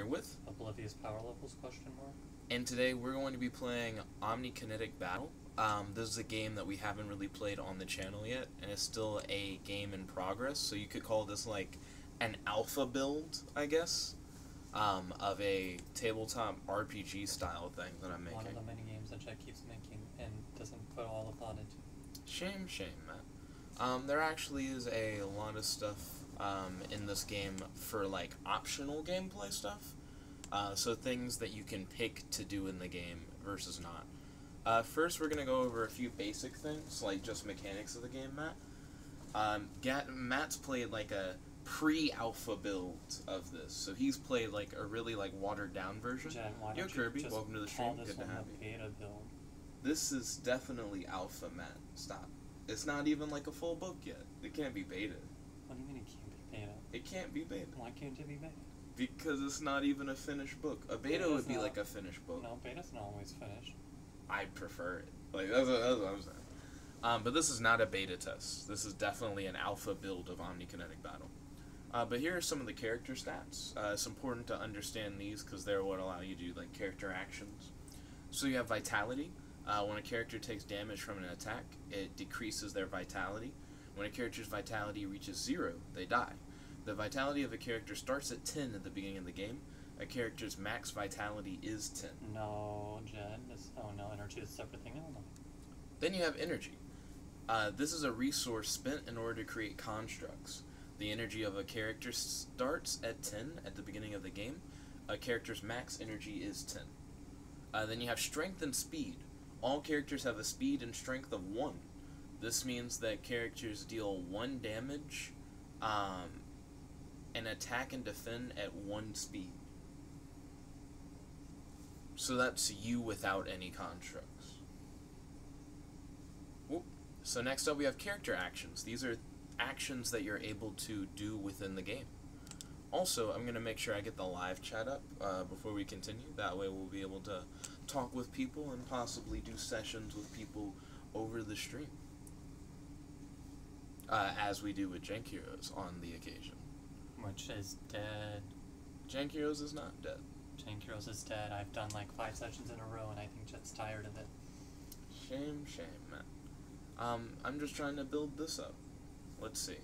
with Oblivious power levels, question mark. and today we're going to be playing Omnikinetic Battle. This is a game that we haven't really played on the channel yet, and it's still a game in progress, so you could call this like an alpha build, I guess, of a tabletop RPG style thing that I'm making. One of the many games that Jet keeps making and doesn't put all the thought into. Shame, Matt. There actually is a lot of stuff in this game for like optional gameplay stuff. So things that you can pick to do in the game versus not. First, we're going to go over a few basic things, like just mechanics of the game, Matt. Matt's played like a pre-alpha build of this, so he's played like a really like watered-down version. Jen, why Yo, don't Kirby, you just welcome to the call stream. this Good to one have the you. beta build? This is definitely alpha, Matt. Stop. It's not even like a full book yet. It can't be beta. What do you mean it can't be beta? It can't be beta. Why can't it be beta? Because it's not even a finished book. A beta Beta's would be not- like a finished book. No, beta's not always finished. I prefer it. Like that's what I'm saying. But this is not a beta test. This is definitely an alpha build of Omnikinetic Battle. But here are some of the character stats. It's important to understand these because they're what allow you to do like character actions. So you have Vitality. When a character takes damage from an attack, it decreases their Vitality. When a character's Vitality reaches 0, they die. The Vitality of a character starts at 10 at the beginning of the game. A character's max Vitality is 10. No, Jen. Oh no, energy is a separate thing. I don't know. Then you have Energy. This is a resource spent in order to create constructs. The energy of a character starts at 10 at the beginning of the game. A character's max energy is 10. Then you have Strength and Speed. All characters have a speed and strength of 1. This means that characters deal 1 damage and attack and defend at 1 speed. So that's you without any constructs. Whoop. So next up we have character actions. These are actions that you're able to do within the game. Also, I'm going to make sure I get the live chat up before we continue. That way we'll be able to talk with people and possibly do sessions with people over the stream. As we do with Jank Heroes on the occasion. Which is dead. Jank Heroes is not dead. Jank Heroes is dead. I've done like 5 sessions in a row and I think Jet's tired of it. Shame, man. I'm just trying to build this up. Let's see.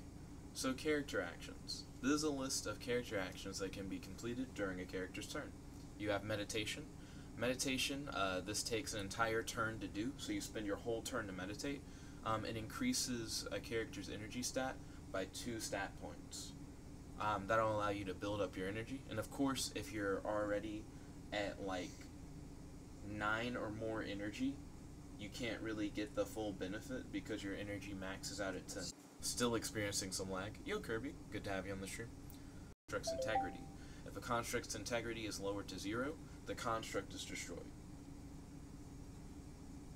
So character actions. This is a list of character actions that can be completed during a character's turn. You have meditation. Meditation, this takes an entire turn to do, so you spend your whole turn to meditate. It increases a character's energy stat by 2 stat points. That'll allow you to build up your energy. And of course, if you're already at like 9 or more energy, you can't really get the full benefit because your energy maxes out at 10. Still experiencing some lag. Yo, Kirby, good to have you on the stream. Construct's integrity. If a construct's integrity is lowered to 0, the construct is destroyed.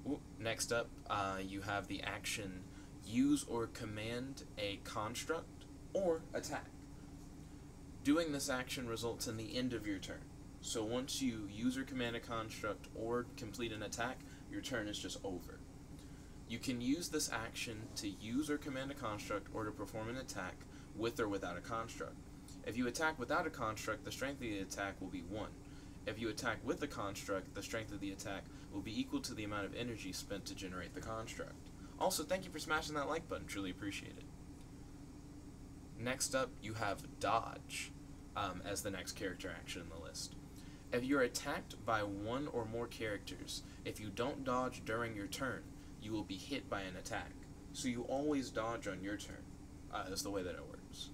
Ooh, next up, you have the action use or command a construct or attack. Doing this action results in the end of your turn. So once you use or command a construct or complete an attack, your turn is just over. You can use this action to use or command a construct or to perform an attack with or without a construct. If you attack without a construct, the strength of the attack will be 1. If you attack with a construct, the strength of the attack will be equal to the amount of energy spent to generate the construct. Also, thank you for smashing that like button, truly appreciate it. Next up, you have Dodge as the next character action in the list. If you're attacked by 1 or more characters, if you don't dodge during your turn, you will be hit by an attack. So you always dodge on your turn, is the way that it works.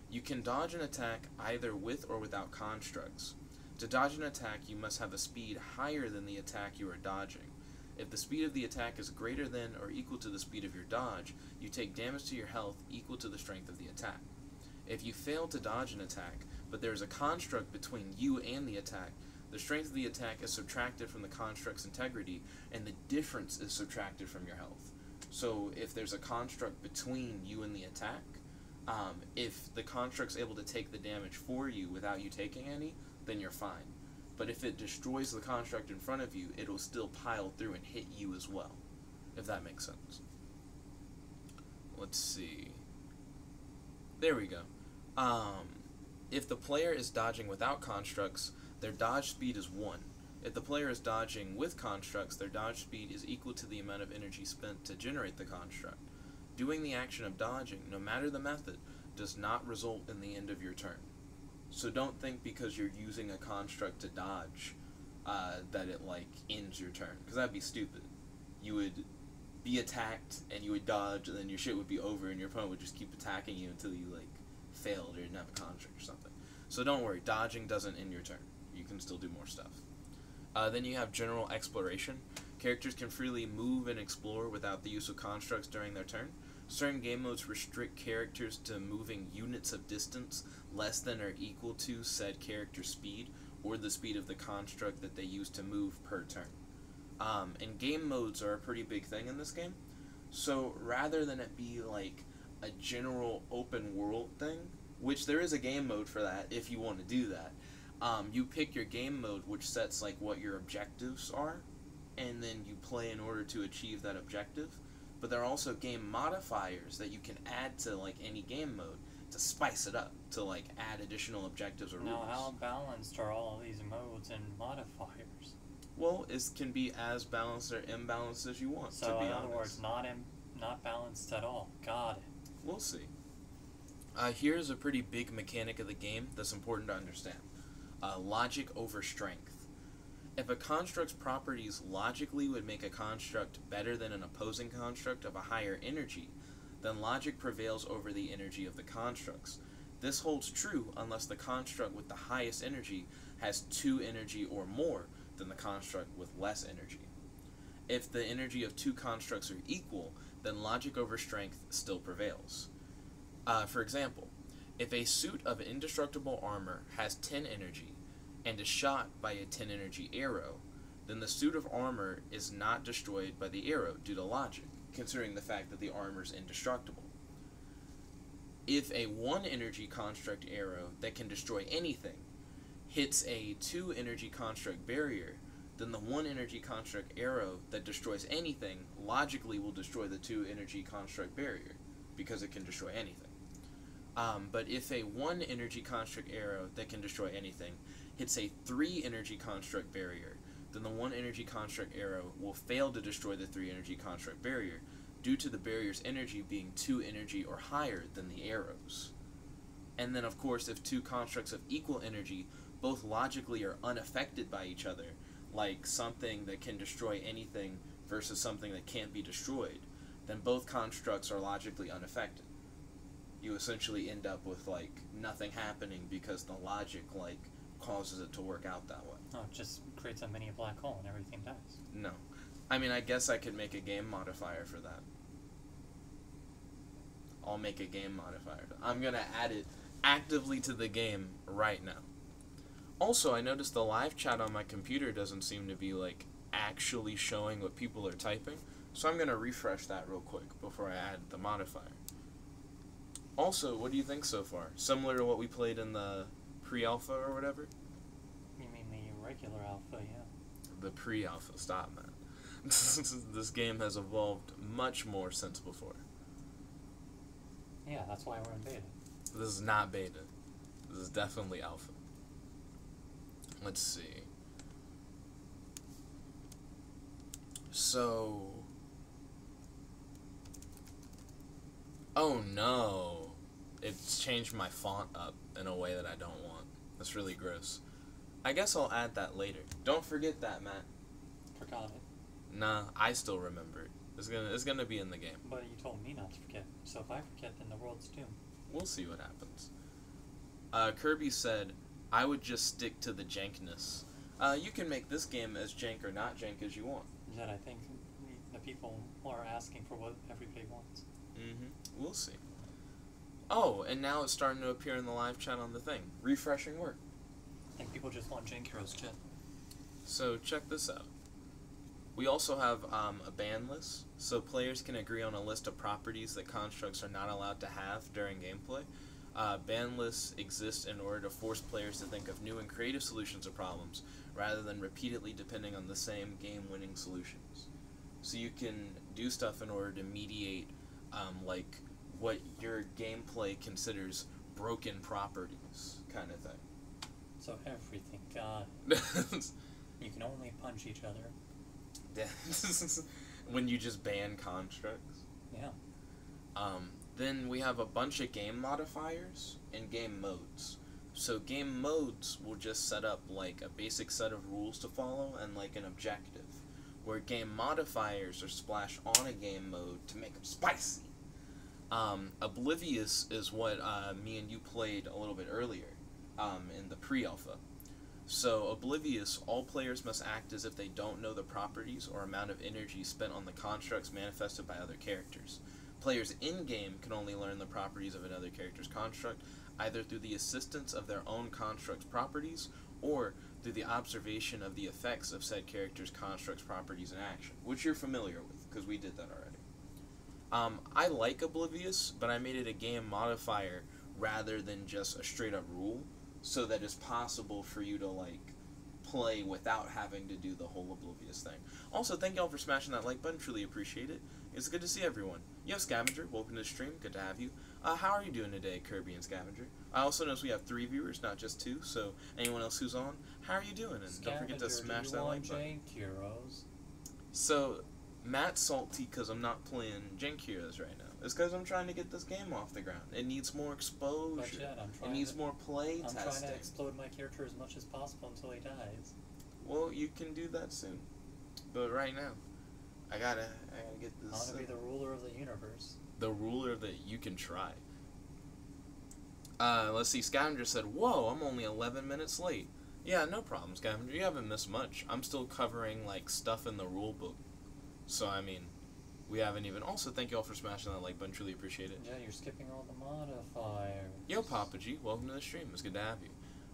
You can dodge an attack either with or without constructs. To dodge an attack, you must have a speed higher than the attack you are dodging. If the speed of the attack is greater than or equal to the speed of your dodge, you take damage to your health equal to the strength of the attack. If you fail to dodge an attack, but there is a construct between you and the attack, the strength of the attack is subtracted from the construct's integrity, and the difference is subtracted from your health. So if there's a construct between you and the attack, if the construct's able to take the damage for you without you taking any, then you're fine. But if it destroys the construct in front of you, it'll still pile through and hit you as well, if that makes sense. Let's see. There we go. If the player is dodging without constructs, their dodge speed is 1. If the player is dodging with constructs, their dodge speed is equal to the amount of energy spent to generate the construct. Doing the action of dodging, no matter the method, does not result in the end of your turn. So don't think because you're using a construct to dodge that it like ends your turn, because that'd be stupid. You would be attacked and you would dodge, and then your shit would be over, and your opponent would just keep attacking you until you like failed or didn't have a construct or something. So don't worry, dodging doesn't end your turn. You can still do more stuff. Then you have general exploration. Characters can freely move and explore without the use of constructs during their turn. Certain game modes restrict characters to moving units of distance less than or equal to said character's speed, or the speed of the construct that they use to move per turn. And game modes are a pretty big thing in this game. So rather than it be like a general open world thing, which there is a game mode for that if you want to do that, you pick your game mode, which sets like what your objectives are, and then you play in order to achieve that objective. But there are also game modifiers that you can add to like any game mode to spice it up, to like add additional objectives or rules. Now, how balanced are all of these modes and modifiers? Well, it can be as balanced or imbalanced as you want, So to be in honest. other words, not balanced at all. Got it. We'll see. Here's a pretty big mechanic of the game that's important to understand. Logic over strength. If a construct's properties logically would make a construct better than an opposing construct of a higher energy, then logic prevails over the energy of the constructs. This holds true unless the construct with the highest energy has 2 energy or more than the construct with less energy. If the energy of 2 constructs are equal, then logic over strength still prevails. For example, if a suit of indestructible armor has 10 energy and is shot by a 10 energy arrow, then the suit of armor is not destroyed by the arrow due to logic, considering the fact that the armor is indestructible. If a 1 energy construct arrow that can destroy anything hits a 2 energy construct barrier, then the 1 energy construct arrow that destroys anything logically will destroy the 2 energy construct barrier, because it can destroy anything. But if a 1 energy construct arrow that can destroy anything hits a 3 energy construct barrier, then the 1 energy construct arrow will fail to destroy the 3 energy construct barrier, due to the barrier's energy being 2 energy or higher than the arrow's. And then of course, if 2 constructs of equal energy both logically are unaffected by each other, like something that can destroy anything versus something that can't be destroyed, then both constructs are logically unaffected. You essentially end up with like nothing happening because the logic like causes it to work out that way. Oh, it just creates a mini black hole and everything dies. No. I mean, I guess I could make a game modifier for that. I'll make a game modifier. I'm gonna add it actively to the game right now. Also, I noticed the live chat on my computer doesn't seem to be like actually showing what people are typing, so I'm gonna refresh that real quick before I add the modifier. Also, what do you think so far? Similar to what we played in the pre-alpha or whatever? You mean the regular alpha, yeah. The pre-alpha, stop, man. This game has evolved much more since before. Yeah, that's why we're in beta. This is not beta. This is definitely alpha. Let's see. So... Oh no! It's changed my font up in a way that I don't want. That's really gross. I guess I'll add that later. Don't forget that, Matt. Forgot it. Nah, I still remember it. It's gonna be in the game. But you told me not to forget. So if I forget, then the world's doomed. We'll see what happens. Kirby said, I would just stick to the jankness. You can make this game as jank or not jank as you want. That I think the people are asking for what everybody wants. We'll see. Oh, and now it's starting to appear in the live chat on the thing. Refreshing work. I think people just want jank heroes, chat. So check this out. We also have a ban list, so players can agree on a list of properties that constructs are not allowed to have during gameplay. Ban lists exist in order to force players to think of new and creative solutions to problems, rather than repeatedly depending on the same game-winning solutions. So you can do stuff in order to mediate like what your gameplay considers broken properties kind of thing. So everything, God. You can only punch each other. When you just ban constructs. Yeah. Then we have a bunch of game modifiers and game modes. So game modes will just set up like a basic set of rules to follow and like an objective, where game modifiers are splashed on a game mode to make them spicy. Oblivious is what me and you played a little bit earlier in the pre-alpha. So Oblivious, all players must act as if they don't know the properties or amount of energy spent on the constructs manifested by other characters. Players in-game can only learn the properties of another character's construct either through the assistance of their own construct's properties or through the observation of the effects of said character's construct's properties in action, which you're familiar with, because we did that already. I like Oblivious, but I made it a game modifier rather than just a straight-up rule, so that it's possible for you to, like, play without having to do the whole Oblivious thing. Also, thank y'all for smashing that like button, truly appreciate it. It's good to see everyone. Yo, Scavenger, welcome to the stream, good to have you. How are you doing today, Kirby and Scavenger? I also notice we have 3 viewers, not just 2, so anyone else who's on, how are you doing? And Scavenger, don't forget to smash that like button. Heroes? So, Matt's salty because I'm not playing Jank Heroes right now. It's because I'm trying to get this game off the ground. It needs more exposure. But yet, It needs more play I'm testing. trying to explode my character as much as possible until he dies. Well, you can do that soon. But right now, I gotta get this. I want to be the ruler of the universe. The ruler that you can try. Let's see, Scavenger said, whoa, I'm only 11 minutes late. Yeah, no problem, Scavenger. You haven't missed much. I'm still covering, like, stuff in the rule book. So, I mean, we haven't even... Also, thank you all for smashing that like button. Truly appreciate it. Yeah, you're skipping all the modifiers. Yo, Papa G. Welcome to the stream. It's good to have you.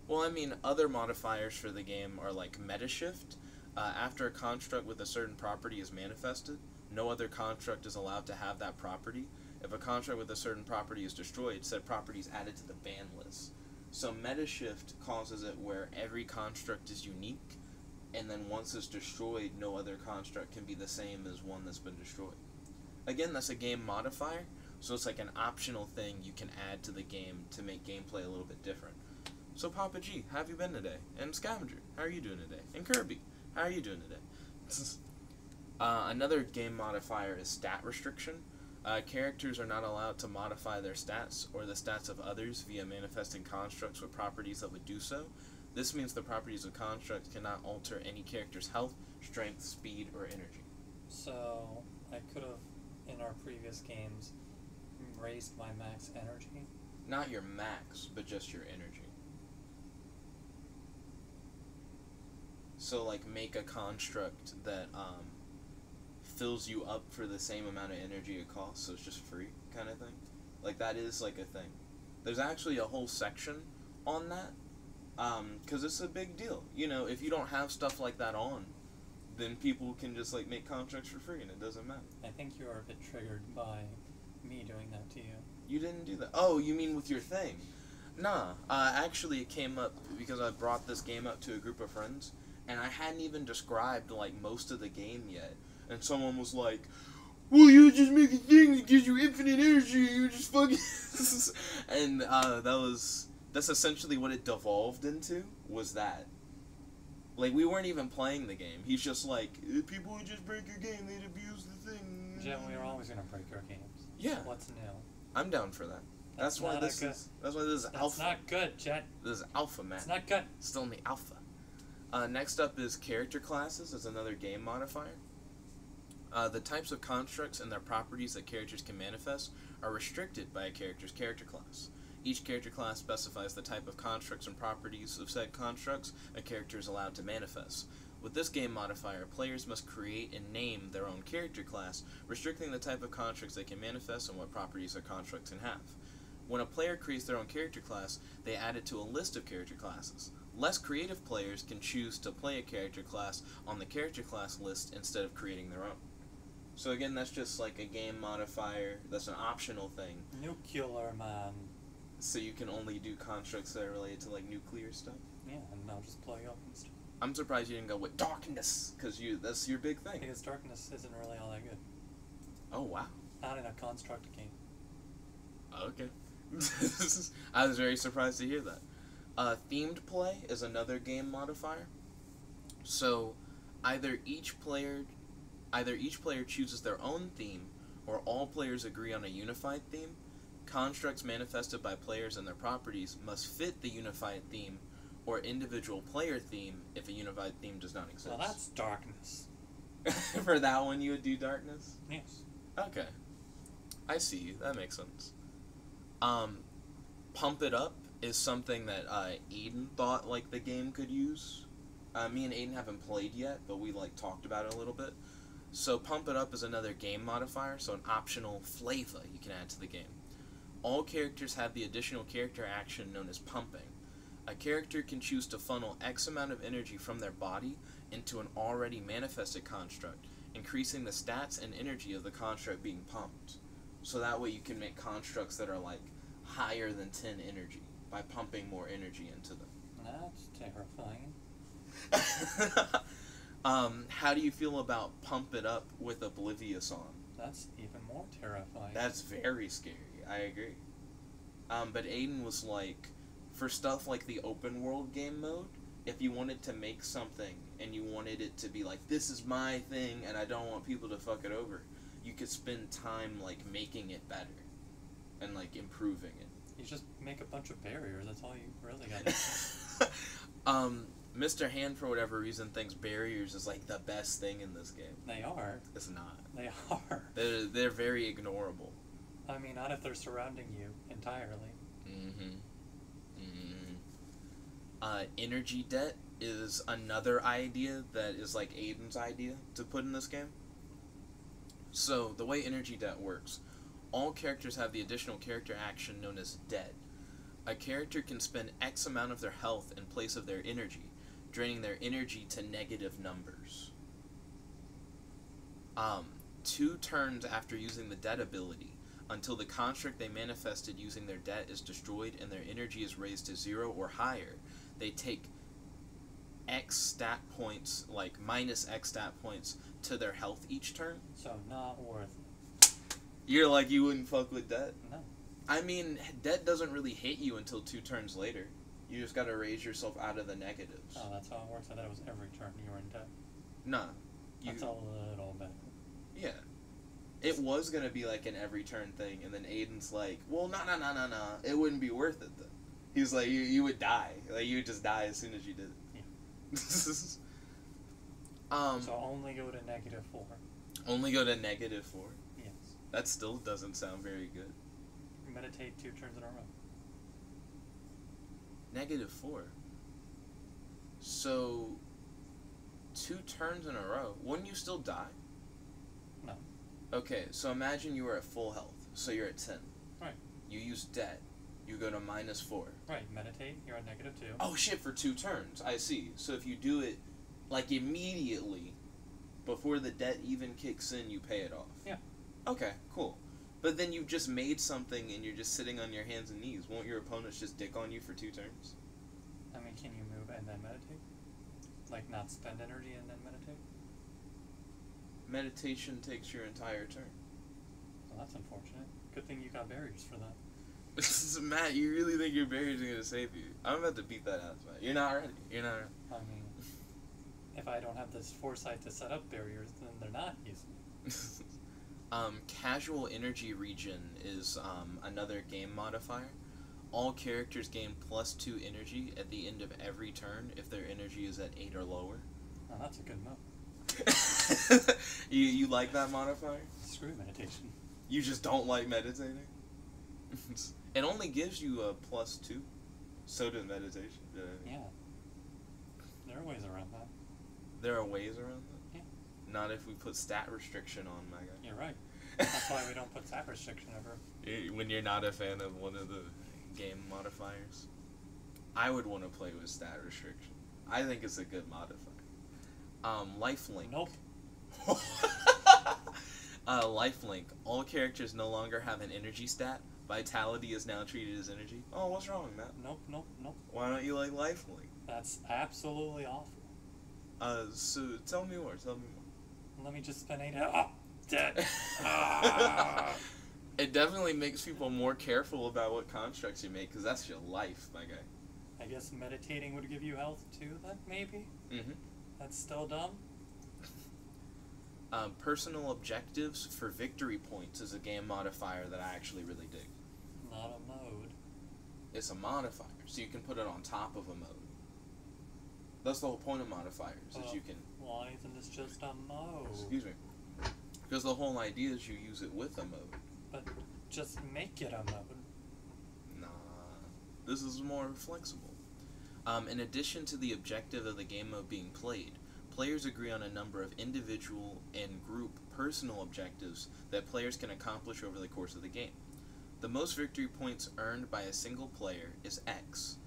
Well, I mean, other modifiers for the game are, like, meta shift. After a construct with a certain property is manifested, no other construct is allowed to have that property. If a construct with a certain property is destroyed, said property is added to the ban list. So meta shift causes it where every construct is unique, and then once it's destroyed, no other construct can be the same as one that's been destroyed. Again, that's a game modifier, so it's like an optional thing you can add to the game to make gameplay a little bit different. So Papa G, how have you been today? And Scavenger, how are you doing today? And Kirby, how are you doing today? Another game modifier is stat restriction. Characters are not allowed to modify their stats or the stats of others via manifesting constructs with properties that would do so. This means the properties of constructs cannot alter any character's health, strength, speed, or energy. So, I could have, in our previous games, raised my max energy. Not your max, but just your energy. So, like, make a construct that, fills you up for the same amount of energy it costs, so it's just free, kind of thing. Like, that is, like, a thing. There's actually a whole section on that, because it's a big deal. You know, if you don't have stuff like that on, then people can just, like, make contracts for free, and it doesn't matter. I think you are a bit triggered by me doing that to you. You didn't do that. Oh, you mean with your thing? Nah, actually it came up because I brought this game up to a group of friends, and I hadn't even described, like, most of the game yet. And someone was like, well, you just make a thing that gives you infinite energy, you just fucking... And, that's essentially what it devolved into, was that. Like, we weren't even playing the game. He's just like, if people would just break your game, they'd abuse the thing. Jen, we are always going to break our games. Yeah. What's new? I'm down for that. That's why this is alpha. That's not good, Jen. This is alpha, man. It's not good. Still in the alpha. Next up is character classes as another game modifier. The types of constructs and their properties that characters can manifest are restricted by a character's character class. Each character class specifies the type of constructs and properties of said constructs a character is allowed to manifest. With this game modifier, players must create and name their own character class, restricting the type of constructs they can manifest and what properties their constructs can have. When a player creates their own character class, they add it to a list of character classes. Less creative players can choose to play a character class on the character class list instead of creating their own. So again, that's just like a game modifier. That's an optional thing. Nuclear man. So you can only do constructs that are related to like nuclear stuff. Yeah, and I'll just play up and stuff. I'm surprised you didn't go with darkness, because that's your big thing. Because darkness isn't really all that good. Oh wow. Not in a construct game. Okay. I was very surprised to hear that. Themed play is another game modifier. So, either each player chooses their own theme, or all players agree on a unified theme. Constructs manifested by players and their properties must fit the unified theme, or individual player theme if a unified theme does not exist. Well, that's darkness. For that one, you would do darkness? Yes. Okay. I see you. That makes sense. Pump It Up is something that Aiden thought like the game could use. Me and Aiden haven't played yet, but we talked about it a little bit. So Pump It Up is another game modifier, so an optional flavor you can add to the game. All characters have the additional character action known as pumping. A character can choose to funnel X amount of energy from their body into an already manifested construct, increasing the stats and energy of the construct being pumped. So that way you can make constructs that are higher than 10 energy by pumping more energy into them. That's terrifying. How do you feel about Pump It Up with Oblivious on? That's even more terrifying. That's very scary. I agree. But Aiden was for stuff like the open world game mode, if you wanted to make something and you wanted it to be this is my thing and I don't want people to fuck it over, you could spend time making it better and improving it. You just make a bunch of barriers. That's all you really got. Mr. Hand, for whatever reason, thinks barriers is the best thing in this game. They are. It's not. They are. They're very ignorable. I mean, not if they're surrounding you entirely. Energy debt is another idea that is Aiden's idea to put in this game. So, the way energy debt works, all characters have the additional character action known as debt. A character can spend X amount of their health in place of their energy, draining their energy to negative numbers. 2 turns after using the debt ability, until the construct they manifested using their debt is destroyed and their energy is raised to 0 or higher, they take X stat points, minus X stat points, to their health each turn. So, not worth it. You're you wouldn't fuck with debt? No. I mean, debt doesn't really hit you until 2 turns later. You just gotta raise yourself out of the negatives. Oh, that's how it works? I thought it was every turn you were in debt. Nah. That's a little better. Yeah. It was gonna be an every turn thing, and then Aiden's well, no. It wouldn't be worth it, then. He was you would die. You would just die as soon as you did it. Yeah. So only go to -4. Only go to -4? Yes. That still doesn't sound very good. Meditate 2 turns in a row. -4? So, 2 turns in a row. Wouldn't you still die? No. Okay, so imagine you were at full health. So you're at 10. Right. You use debt. You go to -4. Right, meditate, you're at -2. Oh shit, for 2 turns. I see. So if you do it, immediately, before the debt even kicks in, you pay it off. Yeah. Okay, cool. But then you've just made something and you're just sitting on your hands and knees. Won't your opponents just dick on you for 2 turns? I mean, can you move and then meditate? Not spend energy and then meditate? Meditation takes your entire turn. Well, that's unfortunate. Good thing you got barriers for that. Matt, you really think your barriers are going to save you? I'm about to beat that out, Matt. You're not ready. You're not ready. I mean, if I don't have this foresight to set up barriers, then they're not useful. Casual energy regen is another game modifier. All characters gain +2 energy at the end of every turn if their energy is at 8 or lower. Oh, that's a good move. You like that modifier? Screw meditation. You just don't like meditating? It only gives you a +2. So does meditation. Yeah. There are ways around that. There are ways around that? Yeah. Not if we put stat restriction on, my guy. You're right. That's why we don't put stat restriction ever. When you're not a fan of one of the game modifiers. I would want to play with stat restriction. I think it's a good modifier. Lifelink. Nope. Lifelink. All characters no longer have an energy stat. Vitality is now treated as energy. Oh, what's wrong, Matt? Nope. Why don't you like lifelink? That's absolutely awful. So tell me more. Let me just spend 8 hours. Oh, dead. Ah. It definitely makes people more careful about what constructs you make, because that's your life, my guy. I guess meditating would give you health too, then, maybe? Mm-hmm. That's still dumb? Personal objectives for victory points is a game modifier that I actually really dig. Not a mode. It's a modifier, so you can put it on top of a mode. That's the whole point of modifiers, is you can... Why isn't this just a mode? Excuse me. Because the whole idea is you use it with a mode. But just make it a mode. Nah. This is more flexible. In addition to the objective of the game mode being played, players agree on a number of individual and group personal objectives that players can accomplish over the course of the game. The most victory points earned by a single player is X.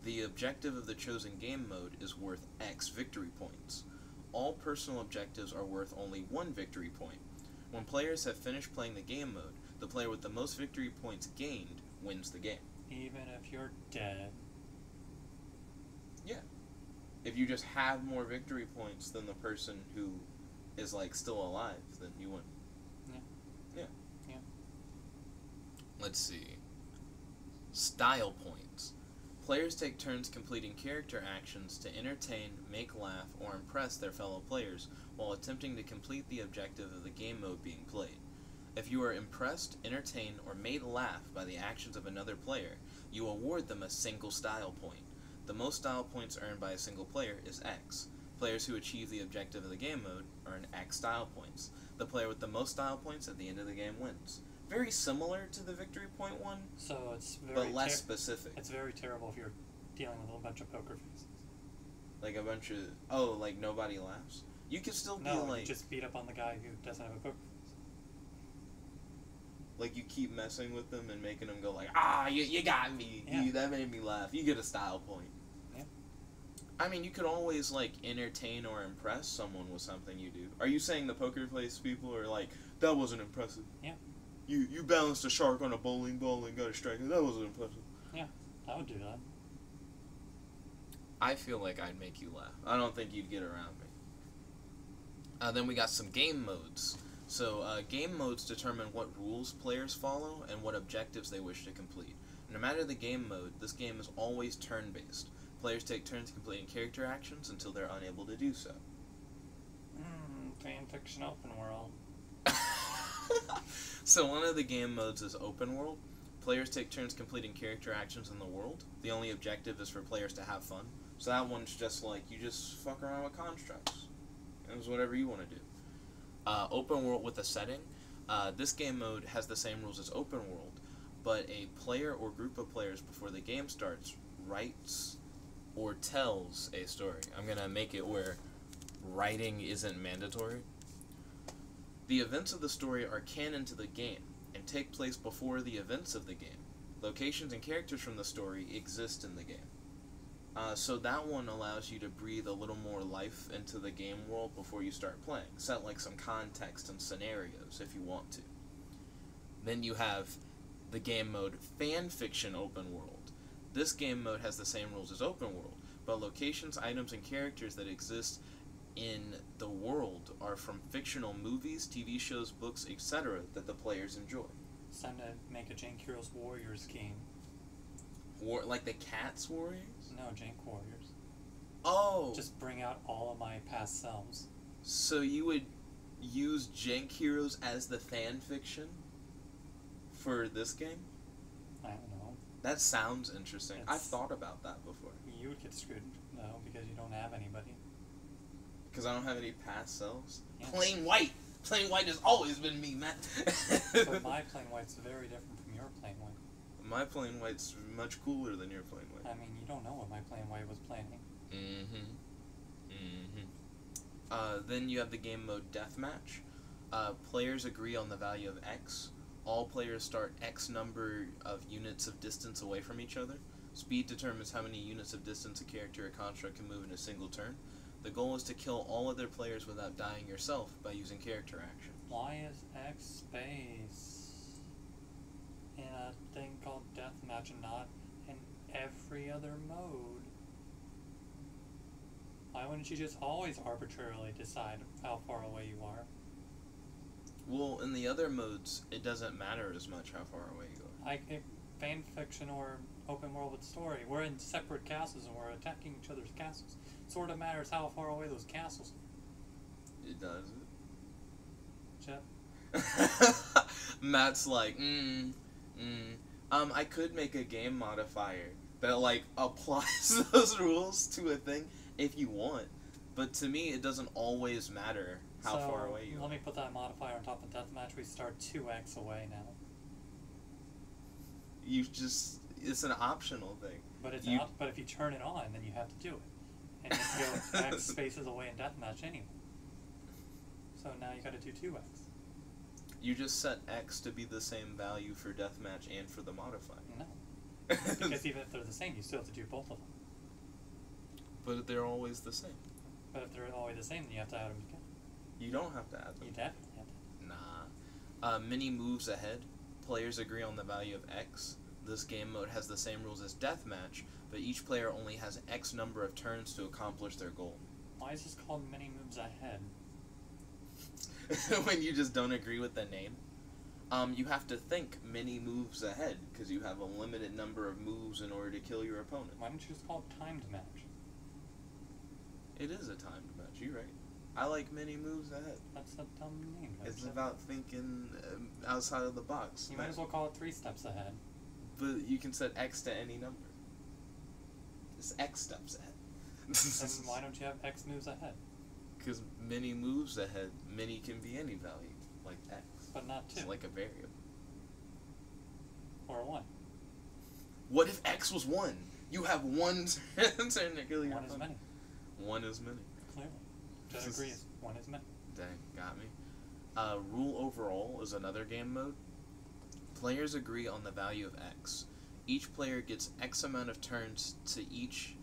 The objective of the chosen game mode is worth X victory points. All personal objectives are worth only 1 victory point. When players have finished playing the game mode, the player with the most victory points gained wins the game. Even if you're dead. Yeah. If you just have more victory points than the person who is, like, still alive, then you win. Yeah. Yeah. Let's see. Style points. Players take turns completing character actions to entertain, make laugh, or impress their fellow players while attempting to complete the objective of the game mode being played. If you are impressed, entertained, or made laugh by the actions of another player, you award them a single style point. The most style points earned by a single player is X. Players who achieve the objective of the game mode earn X style points. The player with the most style points at the end of the game wins. Very similar to the victory point one, So it's very but less specific. It's very terrible if you're dealing with a bunch of poker faces. Like a bunch of, like nobody laughs. You could still be like... you just beat up on the guy who doesn't have a poker face. Like you keep messing with them and making them go like, you got me. Yeah. That made me laugh. You get a style point. Yeah. I mean, you could always like entertain or impress someone with something you do. Are you saying the poker face people are like, that wasn't impressive? Yeah. You balanced a shark on a bowling ball and got a strike. That wasn't impressive. Yeah, I would do that. I feel like I'd make you laugh. I don't think you'd get around me. Then we got some game modes. So, game modes determine what rules players follow and what objectives they wish to complete. No matter the game mode, this game is always turn-based. Players take turns completing character actions until they're unable to do so. Fanfiction open world. So one of the game modes is open world. Players take turns completing character actions in the world. The only objective is for players to have fun. So that one's just like, you just fuck around with constructs. It's whatever you want to do. Open world with a setting. This game mode has the same rules as open world, but a player or group of players before the game starts writes or tells a story. I'm going to make it where writing isn't mandatory. The events of the story are canon to the game and take place before the events of the game. Locations and characters from the story exist in the game. So that one allows you to breathe a little more life into the game world before you start playing. Set like some context and scenarios if you want to. Then you have the game mode Fanfiction Open World. This game mode has the same rules as Open World, but locations, items, and characters that exist in the world are from fictional movies, TV shows, books, etc. that the players enjoy. It's time to make a Jank Heroes Warriors game. Like the Cats Warriors? No, Jank Warriors. Oh! Just bring out all of my past selves. So you would use Jank Heroes as the fan fiction for this game? I don't know. That sounds interesting. I've thought about that before. You would get screwed, though, because you don't have anybody. Because I don't have any past selves? Yeah. Plain white! Plain white has always been me, man. But my plain white's very different from your plain white. My plain white's much cooler than your plain white. I mean, you don't know what my plain white was planning. Then you have the game mode Deathmatch. Players agree on the value of X. All players start X number of units of distance away from each other. Speed determines how many units of distance a character or construct can move in a single turn. The goal is to kill all other players without dying yourself by using character action. Why is X space in a thing called Deathmatch and not in every other mode? Why wouldn't you just always arbitrarily decide how far away you are? Well, in the other modes, it doesn't matter as much how far away you are. Fan fiction or open world with story, we're in separate castles and we're attacking each other's castles. Sort of matters how far away those castles are. It does Jeff? it? Matt's like, I could make a game modifier that, like, applies those rules to a thing if you want. But to me, it doesn't always matter how far away you are. Let me put that modifier on top of deathmatch. We start 2x away now. It's an optional thing. But but if you turn it on, then you have to do it. And you can go X spaces away in deathmatch anyway. So now you gotta do 2x. You just set X to be the same value for deathmatch and for the modifier. No. Because even if they're the same, you still have to do both of them. But they're always the same. But if they're always the same, then you have to add them together. You don't have to add them. You definitely have to. Nah. Many moves ahead. Players agree on the value of X. This game mode has the same rules as deathmatch, but each player only has X number of turns to accomplish their goal. Why is this called many moves ahead? When you just don't agree with the name. You have to think many moves ahead, because you have a limited number of moves in order to kill your opponent. Why don't you just call it timed match? It is a timed match, you're right. I like many moves ahead. That's a dumb name. It's about thinking outside of the box. You might as well call it 3 steps ahead. But you can set X to any number. It's X steps ahead. Then why don't you have X moves ahead? Because many moves ahead, many can be any value, like X. But not 2. It's like a variable. Or 1. What if X was 1? You have 1 turn to kill your opponent. 1 is many. 1 is many. Clearly. Just agrees. 1 is many. Dang, got me. Rule overall is another game mode. Players agree on the value of X. Each player gets X amount of turns to each...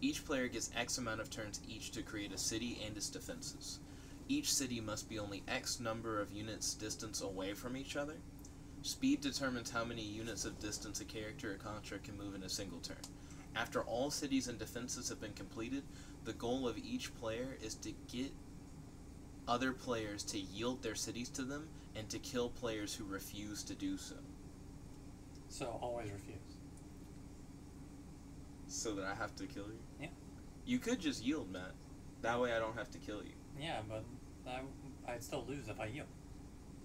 Each player gets X amount of turns each to create a city and its defenses. Each city must be only X number of units distance away from each other. Speed determines how many units of distance a character or construct can move in a single turn. After all cities and defenses have been completed, the goal of each player is to get other players to yield their cities to them and to kill players who refuse to do so. So, always refuse. So that I have to kill you? Yeah. You could just yield, Matt. That way I don't have to kill you. Yeah, but I'd still lose if I yield.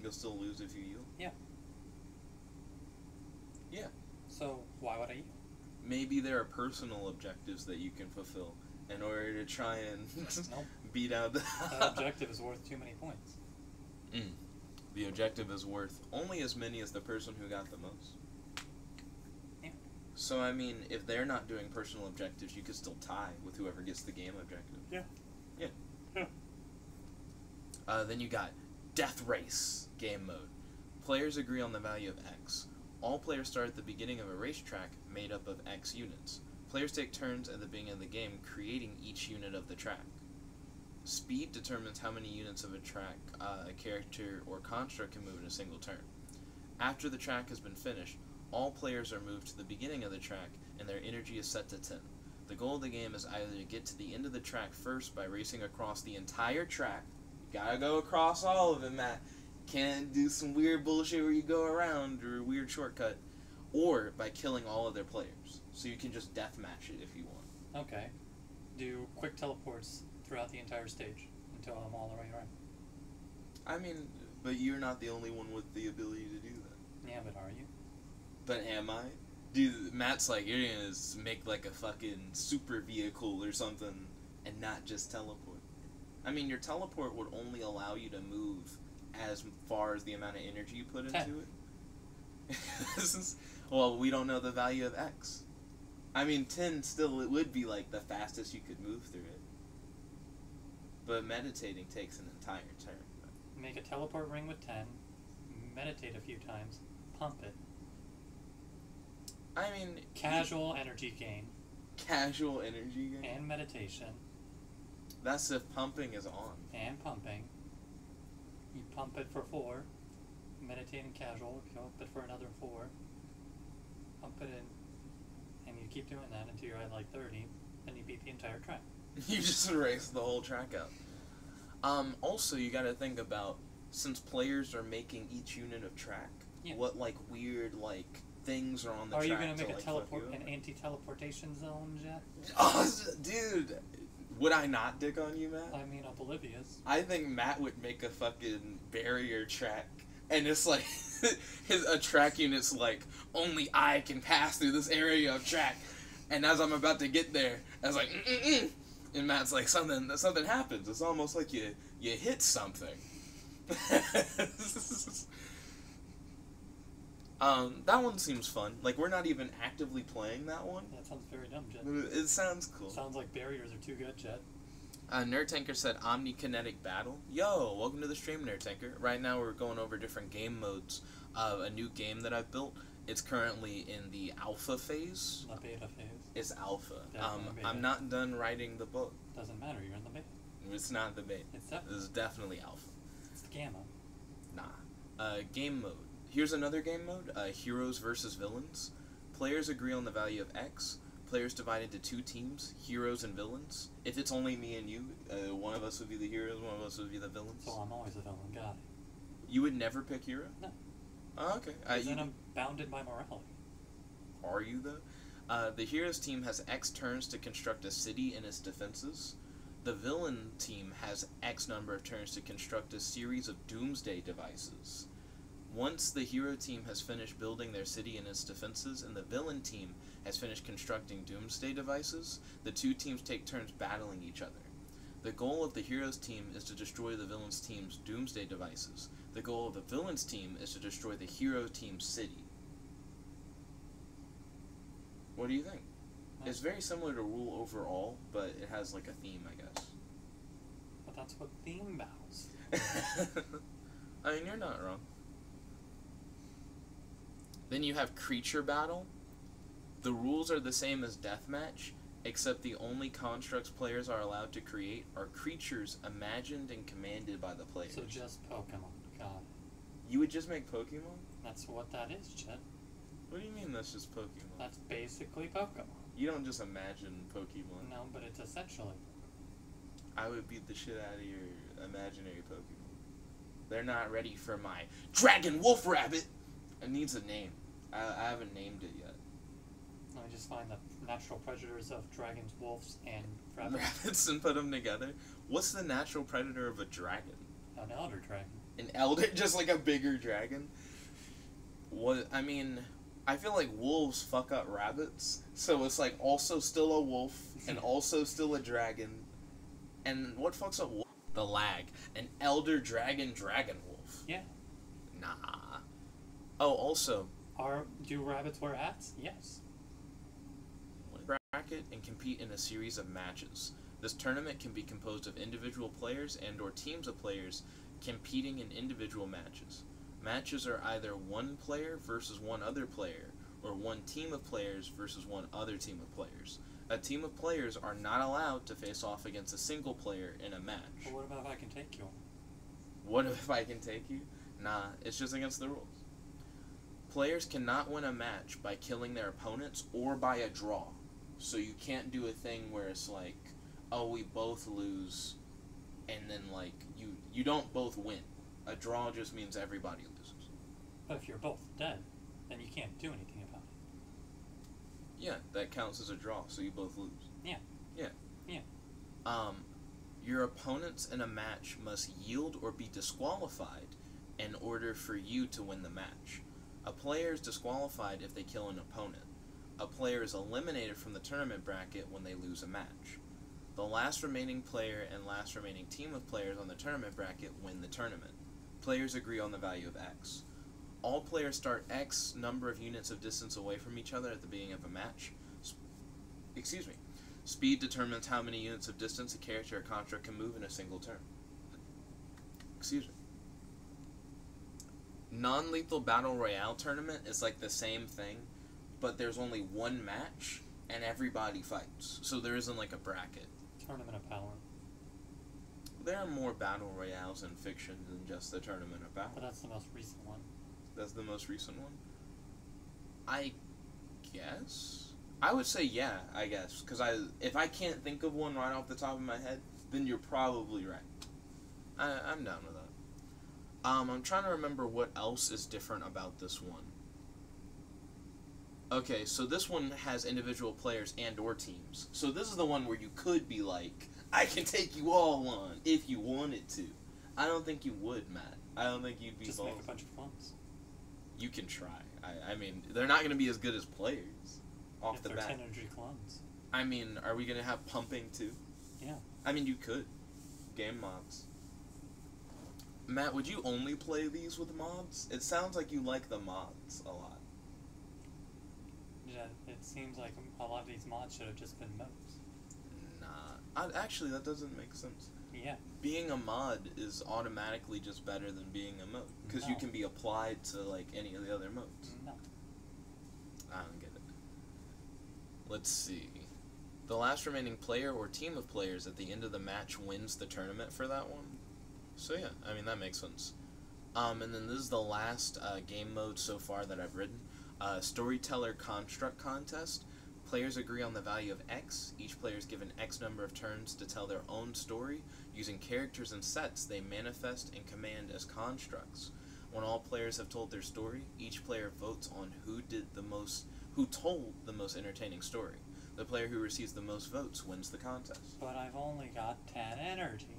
You'll still lose if you yield? Yeah. Yeah. So, why would I yield? Maybe there are personal objectives that you can fulfill in order to try and Nope. beat out the... That objective is worth too many points. The objective is worth only as many as the person who got the most. Yeah. So, I mean, if they're not doing personal objectives, you could still tie with whoever gets the game objective. Yeah. Yeah. Yeah. Then you got Death Race game mode. Players agree on the value of X. All players start at the beginning of a racetrack made up of X units. Players take turns at the beginning of the game creating each unit of the track. Speed determines how many units of a track a character or construct can move in a single turn. After the track has been finished, all players are moved to the beginning of the track and their energy is set to 10. The goal of the game is either to get to the end of the track first by racing across the entire track. You gotta go across all of it, Matt. Can't do some weird bullshit where you go around or a weird shortcut. Or by killing all of their players. So you can just deathmatch it if you want. Okay. Do quick teleports throughout the entire stage until I'm all the way around. I mean, but you're not the only one with the ability to do that. Yeah, but are you? But am I? Dude, Matt's like, you're gonna make like a fucking super vehicle or something and not just teleport. I mean, your teleport would only allow you to move as far as the amount of energy you put into 10. it. Well, we don't know the value of X. I mean, 10 still, it would be like the fastest you could move through it. But meditating takes an entire turn. Make a teleport ring with 10, meditate a few times, pump it. I mean... Casual energy gain. Casual energy gain? And meditation. That's if pumping is on. And pumping. You pump it for 4, meditate and casual, pump it for another 4, pump it in, and you keep doing that until you're at like 30, then you beat the entire track. You just erase the whole track out. Also, you gotta think about since players are making each unit of track, Yeah. what like weird like things are on the Are track? you gonna make to, a like, teleport, fuck you an up? anti-teleportation zone, Jet? Oh, dude, would I not dick on you, Matt? I mean, oblivious. I think Matt would make a fucking barrier track, and it's like a track unit's like only I can pass through this area of track, and as I'm about to get there, I was like, and Matt's like something happens. It's almost like you hit something. That one seems fun. Like, we're not even actively playing that one. That sounds very dumb, Jet. It sounds cool. Sounds like barriers are too good, Jet. Nerd Tanker said Omnikinetic Battle. Yo, welcome to the stream, Nerd Tanker. Right now we're going over different game modes of a new game that I've built. It's currently in the alpha phase. The beta phase. It's alpha. Definitely beta. I'm not done writing the book. Doesn't matter, you're in the beta. It's not the beta. It's definitely. This is definitely alpha. It's the gamma. Nah. Game mode. Here's another game mode. Heroes versus villains. Players agree on the value of X. Players divide into two teams, heroes and villains. If it's only me and you, one of us would be the heroes, one of us would be the villains. So I'm always a villain guy. You would never pick hero? No. Oh, okay. Because then I'm bounded by morality. Are you, though? The heroes team has X turns to construct a city and its defenses. The villain team has X number of turns to construct a series of doomsday devices. Once the hero team has finished building their city and its defenses, and the villain team has finished constructing doomsday devices, the two teams take turns battling each other. The goal of the heroes team is to destroy the villains team's doomsday devices. The goal of the villains team is to destroy the hero team's city. What do you think? It's very similar to Rule Overall, but it has like a theme, I guess. But that's what theme battles. I mean, you're not wrong. Then you have Creature Battle. The rules are the same as Deathmatch, except the only constructs players are allowed to create are creatures imagined and commanded by the players. So just Pokemon. Got it. You would just make Pokemon? That's what that is, Chet. What do you mean that's just Pokemon? That's basically Pokemon. You don't just imagine Pokemon. No, but it's essentially. I would beat the shit out of your imaginary Pokemon. They're not ready for my Dragon Wolf Rabbit! It needs a name. I haven't named it yet. Let me just find the natural predators of dragons, wolves, and rabbits. Rabbits and put them together? What's the natural predator of a dragon? An elder dragon. An elder? Just like a bigger dragon? What? I mean, I feel like wolves fuck up rabbits, so it's like also still a wolf and also still a dragon. And what fucks up wolf? The lag. An elder dragon wolf. Yeah. Nah. Oh, also, Do rabbits wear hats? Yes. bracket and compete in a series of matches. This tournament can be composed of individual players and or teams of players competing in individual matches. Matches are either one player versus one other player, or one team of players versus one other team of players. A team of players are not allowed to face off against a single player in a match. But what about if I can take you? What if I can take you? Nah, it's just against the rules. Players cannot win a match by killing their opponents or by a draw. So you can't do a thing where it's like, oh, we both lose, and then like you don't both win. A draw just means everybody loses. But if you're both dead, then you can't do anything about it. Yeah, that counts as a draw, so you both lose. Yeah. Yeah. Yeah. Your opponents in a match must yield or be disqualified in order for you to win the match. A player is disqualified if they kill an opponent. A player is eliminated from the tournament bracket when they lose a match. The last remaining player and last remaining team of players on the tournament bracket win the tournament. Players agree on the value of X. All players start X number of units of distance away from each other at the beginning of a match. Speed determines how many units of distance a character or construct can move in a single turn. Non-lethal battle royale tournament is like the same thing, but there's only one match and everybody fights. So there isn't like a bracket. Tournament of Power. There are more battle royales in fiction than just the Tournament of Power. But that's the most recent one. That's the most recent one? I guess? I would say yeah, I guess. Because if I can't think of one right off the top of my head, then you're probably right. I'm down with that. I'm trying to remember what else is different about this one. Okay, so this one has individual players and or teams. So this is the one where you could be like, I can take you all on if you wanted to. I don't think you would, Matt. I don't think you'd be Just make a bunch of clones. You can try. I mean, they're not going to be as good as players off If the they're bat. 10 energy clones. I mean, are we going to have pumping too? Yeah. I mean, you could. Game mods. Matt, would you only play these with mods? It sounds like you like the mods a lot. Yeah, it seems like a lot of these mods should have just been modes. Nah. Actually, that doesn't make sense. Yeah. Being a mod is automatically just better than being a mode. Because you No. can be applied to, like, any of the other modes. No. I don't get it. Let's see. The last remaining player or team of players at the end of the match wins the tournament for that one. So yeah, I mean, that makes sense. And then this is the last game mode so far that I've written. Storyteller Construct Contest. Players agree on the value of X. Each player is given X number of turns to tell their own story. Using characters and sets they manifest and command as constructs. When all players have told their story, each player votes on who told the most entertaining story. The player who receives the most votes wins the contest. But I've only got 10 energy.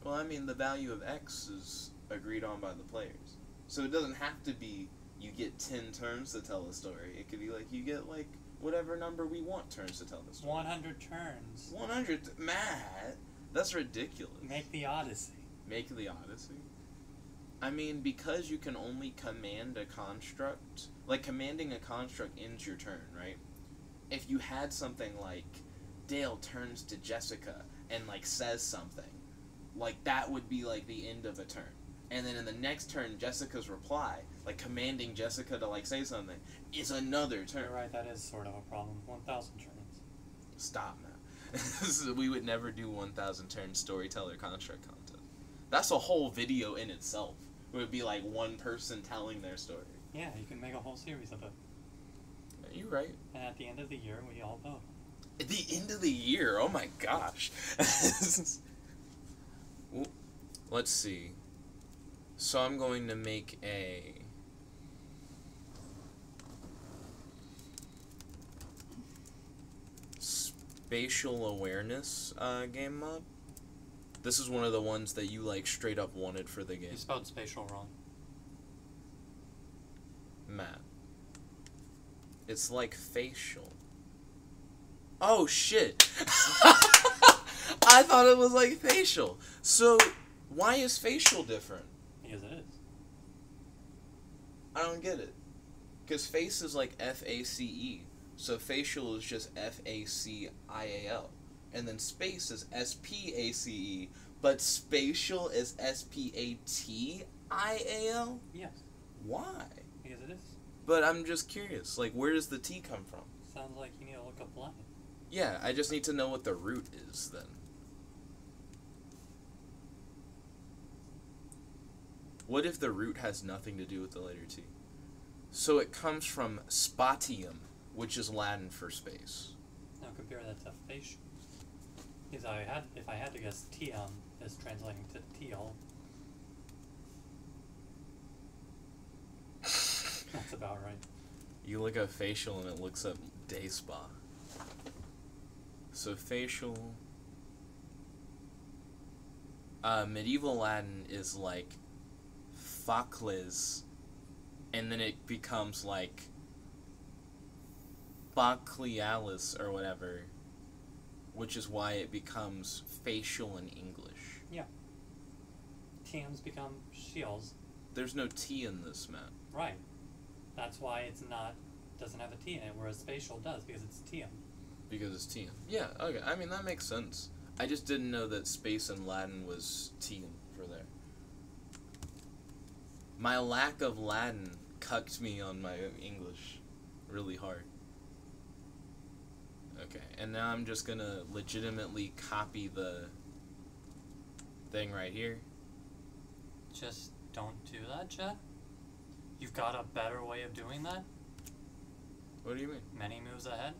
Well, I mean, the value of X is agreed on by the players. So it doesn't have to be you get 10 turns to tell a story. It could be like you get, like, whatever number we want turns to tell the story. 100 turns. 100? Matt, that's ridiculous. Make the Odyssey. Make the Odyssey? I mean, because you can only command a construct, like, commanding a construct ends your turn, right? If you had something like Dale turns to Jessica and, like, says something, like, that would be, like, the end of a turn. And then in the next turn, Jessica's reply, like, commanding Jessica to, like, say something, is another turn. You're right, that is sort of a problem. 1,000 turns. Stop now. We would never do 1,000 turn storyteller construct contest. That's a whole video in itself. It would be, like, one person telling their story. Yeah, you can make a whole series of it. You're right. And at the end of the year, we all vote. At the end of the year? Oh my gosh. Let's see. So I'm going to make a spatial awareness game mod. This is one of the ones that you, like, straight up wanted for the game. You spelled spatial wrong. Matt. It's like facial. Oh shit! I thought it was like facial. So, why is facial different? Because it is. I don't get it. Because face is like F-A-C-E. So facial is just F-A-C-I-A-L. And then space is S-P-A-C-E. But spatial is S-P-A-T-I-A-L? Yes. Why? Because it is. But I'm just curious. Like, where does the T come from? Sounds like you need to look up Latin. Yeah, I just need to know what the root is then. What if the root has nothing to do with the letter T? So it comes from spatium, which is Latin for space. Now compare that to facial. Because if I had to guess, tiam is translating to teal. That's about right. You look up facial and it looks up day spa. So facial... medieval Latin is like facles, and then it becomes like faclialis or whatever, which is why it becomes facial in English. Yeah. Tiams become shields. There's no T in this, Matt. Right. That's why doesn't have a T in it, whereas spatial does, because it's tiam. Because it's T. Yeah, okay. I mean, that makes sense. I just didn't know that space in Latin was T for there. My lack of Latin cucked me on my English really hard. Okay, and now I'm just gonna legitimately copy the thing right here. Just don't do that, Chet. You've got a better way of doing that? What do you mean? Many moves ahead?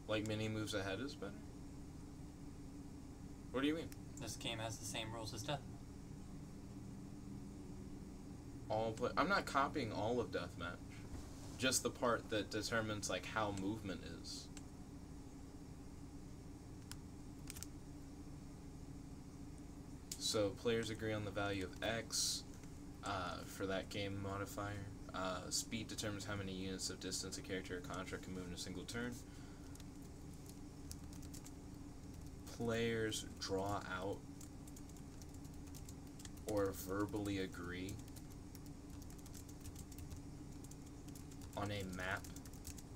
Like many moves ahead is better? What do you mean? This game has the same rules as Deathmatch. I'm not copying all of Deathmatch. Just the part that determines like how movement is. So players agree on the value of X for that game modifier. Speed determines how many units of distance a character or construct can move in a single turn. Players draw out or verbally agree on a map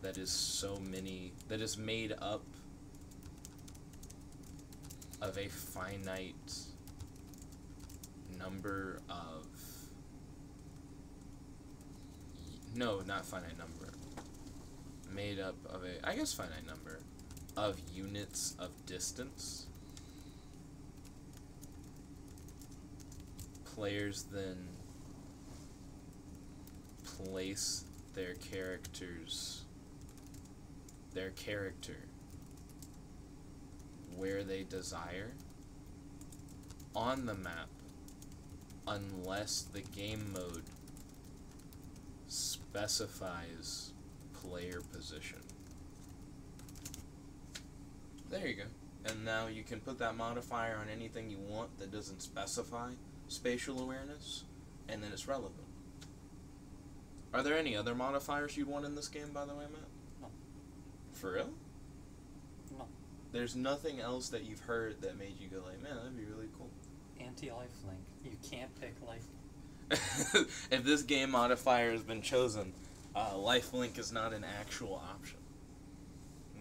that is that is made up of a finite number of not finite number, made up of finite number of units of distance. Players then place their character where they desire on the map, unless the game mode specifies player position. There you go. And now you can put that modifier on anything you want that doesn't specify spatial awareness, and then it's relevant. Are there any other modifiers you'd want in this game, by the way, Matt? No. For real? No. There's nothing else that you've heard that made you go like, man, that'd be really cool. Anti-lifelink. You can't pick life. If this game modifier has been chosen, lifelink is not an actual option.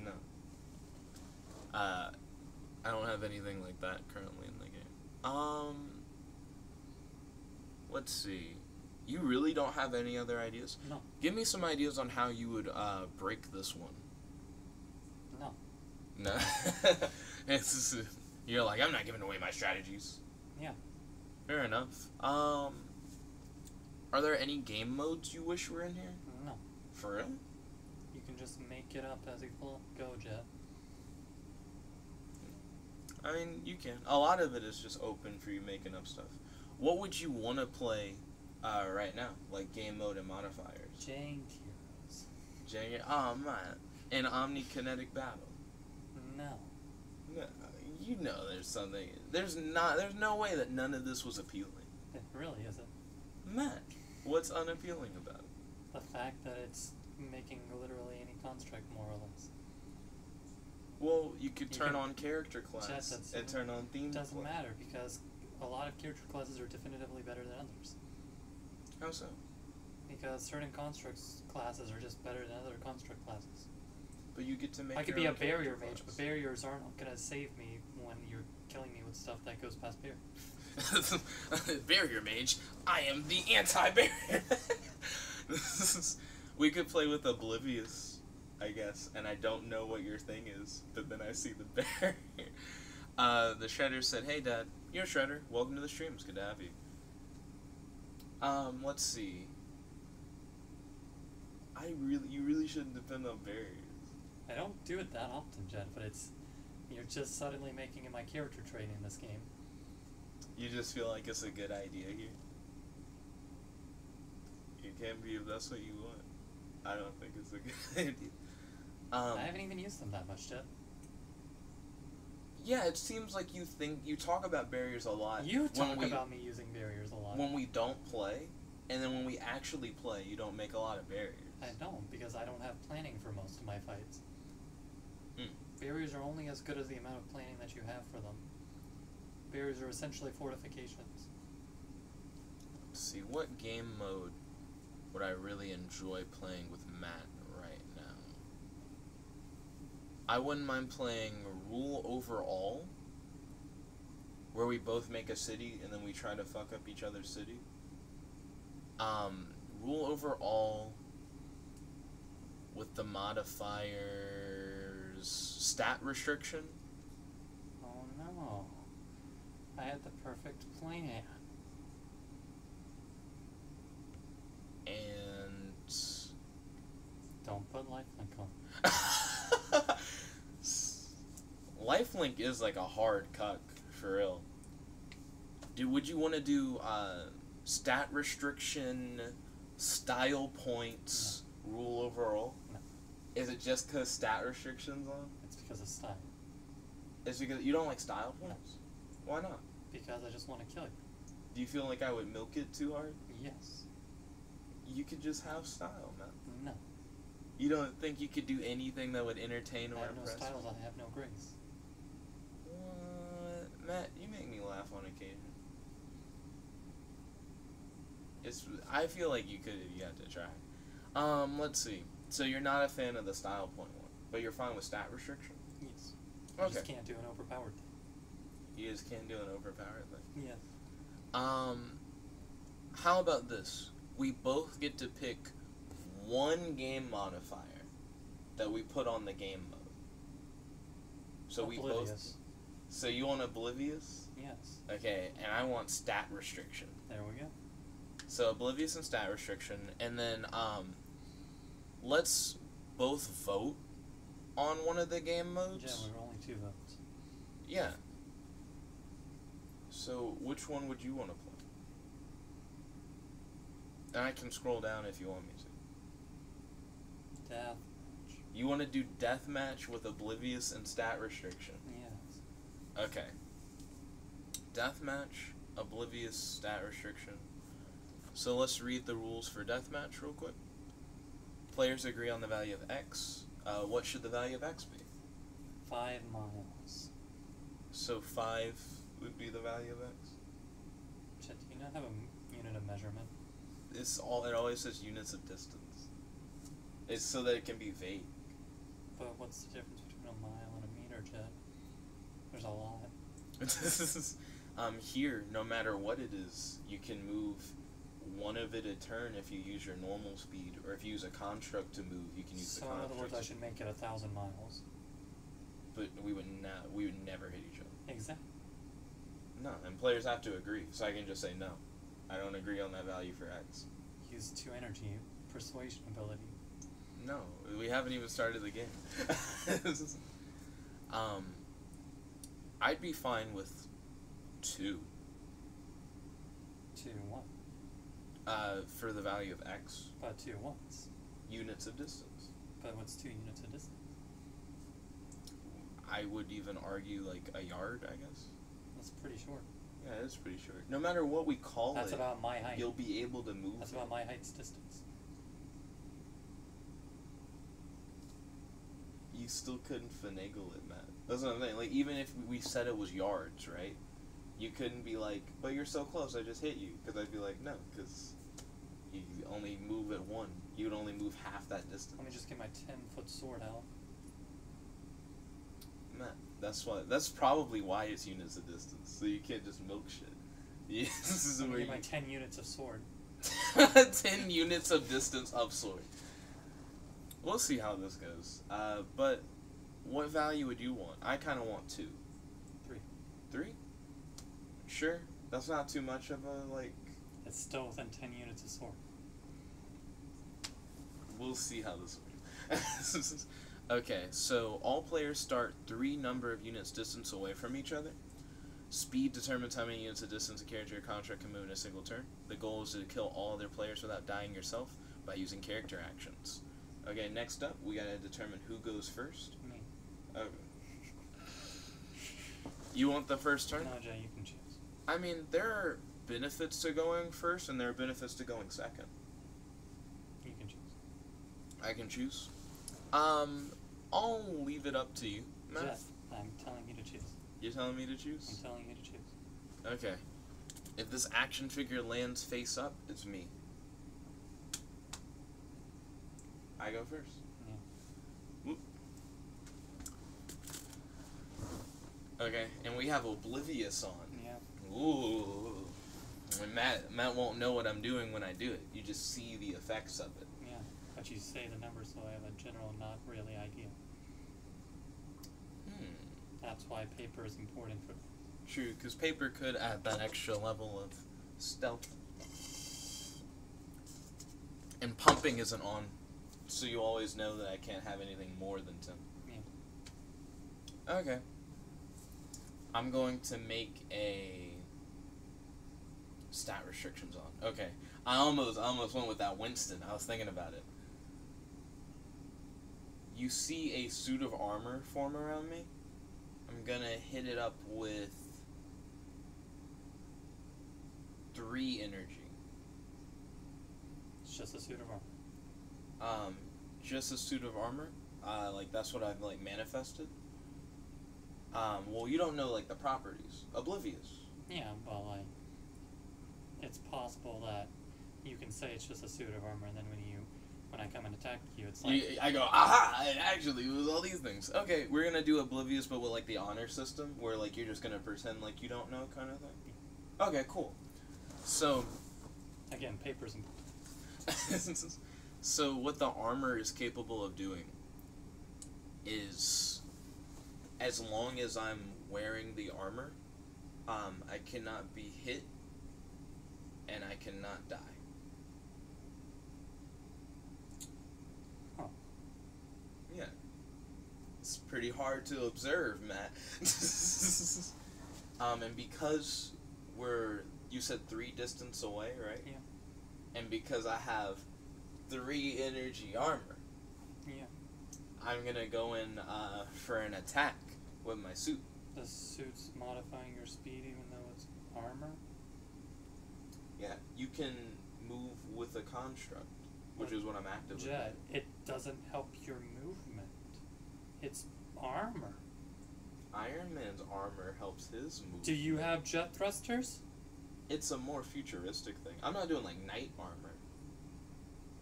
No. I don't have anything like that currently in the game. Let's see. You really don't have any other ideas? No. Give me some ideas on how you would break this one. No. No. You're like, I'm not giving away my strategies. Yeah. Fair enough. Are there any game modes you wish were in here? No. For real? You can just make it up as you go, Jet. I mean, you can. A lot of it is just open for you making up stuff. What would you want to play right now? Like game mode and modifiers? Jank Heroes. Oh, man. An Omnikinetic battle. No. No. You know there's something. There's no way that none of this was appealing. It really isn't. Matt, what's unappealing about it? The fact that it's making literally any construct, more or less. Well, you could turn on character class Jet, and turn on theme. It doesn't matter, because a lot of character classes are definitively better than others. How so? Because certain constructs classes are just better than other construct classes. But you get to make. I could your be a own barrier character mage, but class. barriers aren't gonna save me when you're killing me with stuff that goes past barrier. Barrier mage, I am the anti-barrier. We could play with Oblivious, I guess, and I don't know what your thing is, but then I see the barrier. The Shredder said, "Hey, Dad, you're Shredder. Welcome to the stream. It's good to have you." Let's see. You really shouldn't depend on barriers. I don't do it that often, Jet, but you're just suddenly making it my character trait in this game. You just feel like it's a good idea here. You can be if that's what you want. I don't think it's a good idea. I haven't even used them that much, Jet. Yeah, it seems like you talk about barriers a lot. You talk about me using barriers a lot. When we don't play, and then when we actually play, you don't make a lot of barriers. I don't, because I don't have planning for most of my fights. Hmm. Barriers are only as good as the amount of planning that you have for them. Barriers are essentially fortifications. Let's see, what game mode would I really enjoy playing with Matt right now? I wouldn't mind playing Rule Over All, where we both make a city and then we try to fuck up each other's city. Rule Over All with the modifiers stat restriction. Oh no. I had the perfect plan. And Don't put lifelink on. Lifelink is like a hard cuck, for real. Would you want to do stat restriction, style points, rule overall? No. Is it just because stat restrictions on? It's because of style. It's because you don't like style points? No. Why not? Because I just want to kill you. Do you feel like I would milk it too hard? Yes. You could just have style, man. No. You don't think you could do anything that would entertain or I have no impress? styles, I have no grace. What? Matt, you make me laugh on occasion. I feel like you could if you had to try. Let's see. So you're not a fan of the style point one, but you're fine with stat restriction? Yes. Okay. I just can't do an overpowered thing. You just can't do an overpowered thing. Yes. How about this? We both get to pick one game modifier that we put on the game mode. So Oblivious. we both. So you want Oblivious? Yes. Okay, and I want stat restriction. There we go. So Oblivious and stat restriction, and then let's both vote on one of the game modes. Yeah, we were only 2 votes. Yeah. So which one would you want to play? And I can scroll down if you want me to. Death. You want to do deathmatch with Oblivious and stat restriction? Yes. Okay. Deathmatch, Oblivious, stat restriction. So let's read the rules for deathmatch real quick. Players agree on the value of X. What should the value of X be? 5 miles. So 5 would be the value of X? Shit, do you not have a unit of measurement? It always says units of distance. It's so that it can be vague. But what's the difference between a mile and a meter, Jet? There's a lot. Here, no matter what it is, you can move one of it a turn if you use your normal speed, or if you use a construct to move, you can use the So in construct. other words, I should make it 1,000 miles. But we would never hit each other. Exactly. No, and players have to agree, so I can just say no. I don't agree on that value for X. Use 2 energy, persuasion ability. No, we haven't even started the game. I'd be fine with 2. 2 what? For the value of X. But 2 what's? Units of distance. But what's 2 units of distance? I would even argue like a yard, I guess. That's pretty short. Yeah, it's pretty short. No matter what we call That's it, about my height. you'll be able to move. That's about my height's distance. You still couldn't finagle it, Matt. That's what I'm saying. Like, even if we said it was yards, right? You couldn't be like, but you're so close, I just hit you. Because I'd be like, no, because you only move at 1. You would only move half that distance. Let me just get my 10-foot sword out. Matt, that's probably why it's units of distance. So you can't just milk shit. Yeah, this is Let me where get my 10 units of sword. 10 units of distance of sword. We'll see how this goes. But what value would you want? I kind of want 2. 3. 3? Sure. That's not too much of a, like... It's still within 10 units of sword. We'll see how this works. Okay, so all players start 3 number of units distance away from each other. Speed determines how many units of distance a character or construct can move in a single turn. The goal is to kill all other players without dying yourself by using character actions. Okay, next up, we gotta determine who goes first. Me. Okay. You want the first turn? No, Jay, you can choose. I mean, there are benefits to going first, and there are benefits to going second. You can choose. I can choose. I'll leave it up to you, Matt. Jeff, I'm telling you to choose. You're telling me to choose? I'm telling you to choose. Okay. If this action figure lands face up, it's me. I go first. Yeah. Whoop. Okay, and we have Oblivious on. Yeah. Ooh. And Matt won't know what I'm doing when I do it. You just see the effects of it. Yeah. But you say the numbers, so I have a general, not really idea. That's why paper is important for that. True, because paper could add that extra level of stealth. And pumping isn't on, so you always know that I can't have anything more than 10. Yeah. Okay. I'm going to make a stat restrictions on. Okay. I almost went with that Winston. I was thinking about it. You see a suit of armor form around me. I'm gonna hit it up with 3 energy. It's just a suit of armor. Just a suit of armor. Like that's what I've like manifested. Well, you don't know like the properties. Oblivious. Yeah, well, like, it's possible that you can say it's just a suit of armor, and then when I come and attack you, it's like... I go, aha! It actually was all these things. Okay, we're gonna do Oblivious, but with, like, the honor system, where, like, you're just gonna pretend like you don't know kind of thing. Okay, cool. So... Again, paper's important. So, what the armor is capable of doing is, as long as I'm wearing the armor, I cannot be hit, and I cannot die. Huh. Yeah. It's pretty hard to observe, Matt. And because you said 3 distance away, right? Yeah. And because I have 3 energy armor, Yeah. I'm gonna go in for an attack with my suit. The suit's modifying your speed even though it's armor? Yeah, you can move with a construct, which is what I'm actively Jet, it doesn't help your movement. It's armor. Iron Man's armor helps his movement. Do you have jet thrusters? It's a more futuristic thing. I'm not doing like knight armor.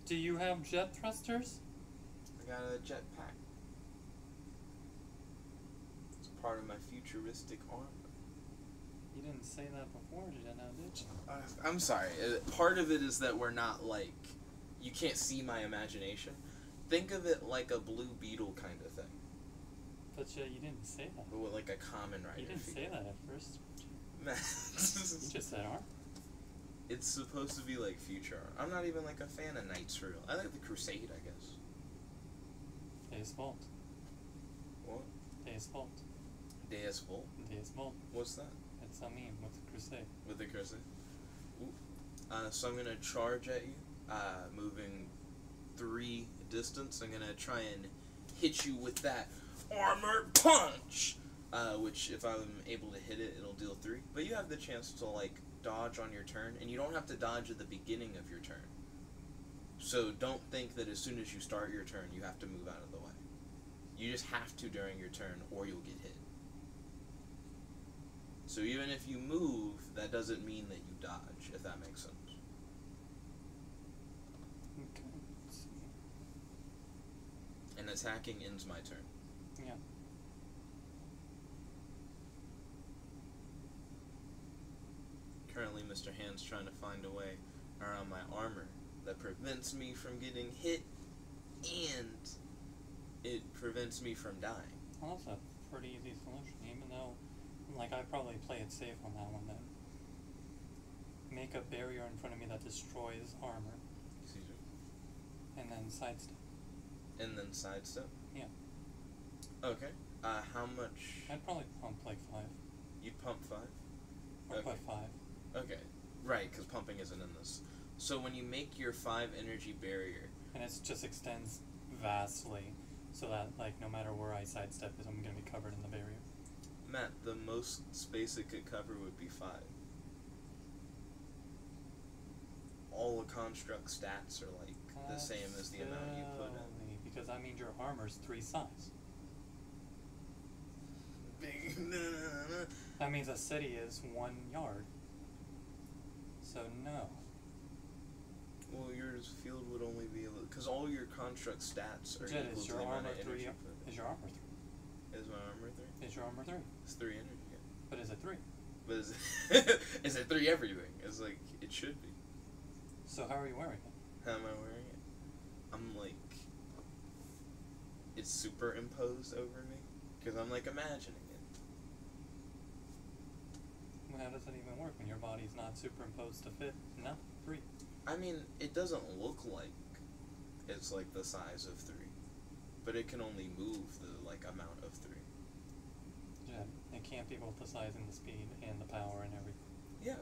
Do you have jet thrusters? I got a jetpack. It's part of my futuristic armor. You didn't say that before, did you? I'm sorry. Part of it is that we're not like... You can't see my imagination. Think of it like a Blue Beetle kind of thing. But you didn't say that. But with like a common rider. You didn't say that at first. You just said armor. It's supposed to be like future art. I'm not even like a fan of Knights for real. I like the Crusade, I guess. Deus Vult. What? Deus Vult. Deus Volt? Deus Vult. What's that? It's a meme with the Crusade. With the Crusade? Ooh. So I'm gonna charge at you, moving 3 distance. I'm gonna try and hit you with that armor punch! Which, if I'm able to hit it, it'll deal 3. But you have the chance to, like, dodge on your turn, and you don't have to dodge at the beginning of your turn. So don't think that as soon as you start your turn, you have to move out of the way. You just have to during your turn, or you'll get hit. So even if you move, that doesn't mean that you dodge, if that makes sense. Okay, let's see. And attacking ends my turn. Yeah. Currently, Mr. Hand's trying to find a way around my armor that prevents me from getting hit, and it prevents me from dying. Well, that's a pretty easy solution, even though, like, I probably play it safe on that one then. Make a barrier in front of me that destroys armor. Excuse me. And then sidestep. And then sidestep? Yeah. Okay. How much? I'd probably pump like 5. You'd pump 5? Or Okay. put 5. Okay. Right, because pumping isn't in this. So when you make your 5 energy barrier... And it just extends vastly, so that, like, no matter where I sidestep is, I'm going to be covered in the barrier. Matt, the most space it could cover would be 5. All the construct stats are, like, the same as the amount you put in. Because that means your armor's 3 size. That means a city is 1 yard. So no. Well, your field would only be because all your construct stats are Jet, equal is to your the amount armor of 3? energy put. Is your armor 3? Is my armor 3? Is your armor 3? It's 3 energy. Yeah. But is it 3? But is it 3 everything? It's like it should be. So how are you wearing it? How am I wearing it? I'm like it's superimposed over me because I'm like imagining it. Well, how does that even work when your body's not superimposed to fit? No, 3. I mean, it doesn't look like it's like the size of 3, but it can only move the like amount of 3. Yeah, it can't be both the size and the speed and the power and everything. Yeah,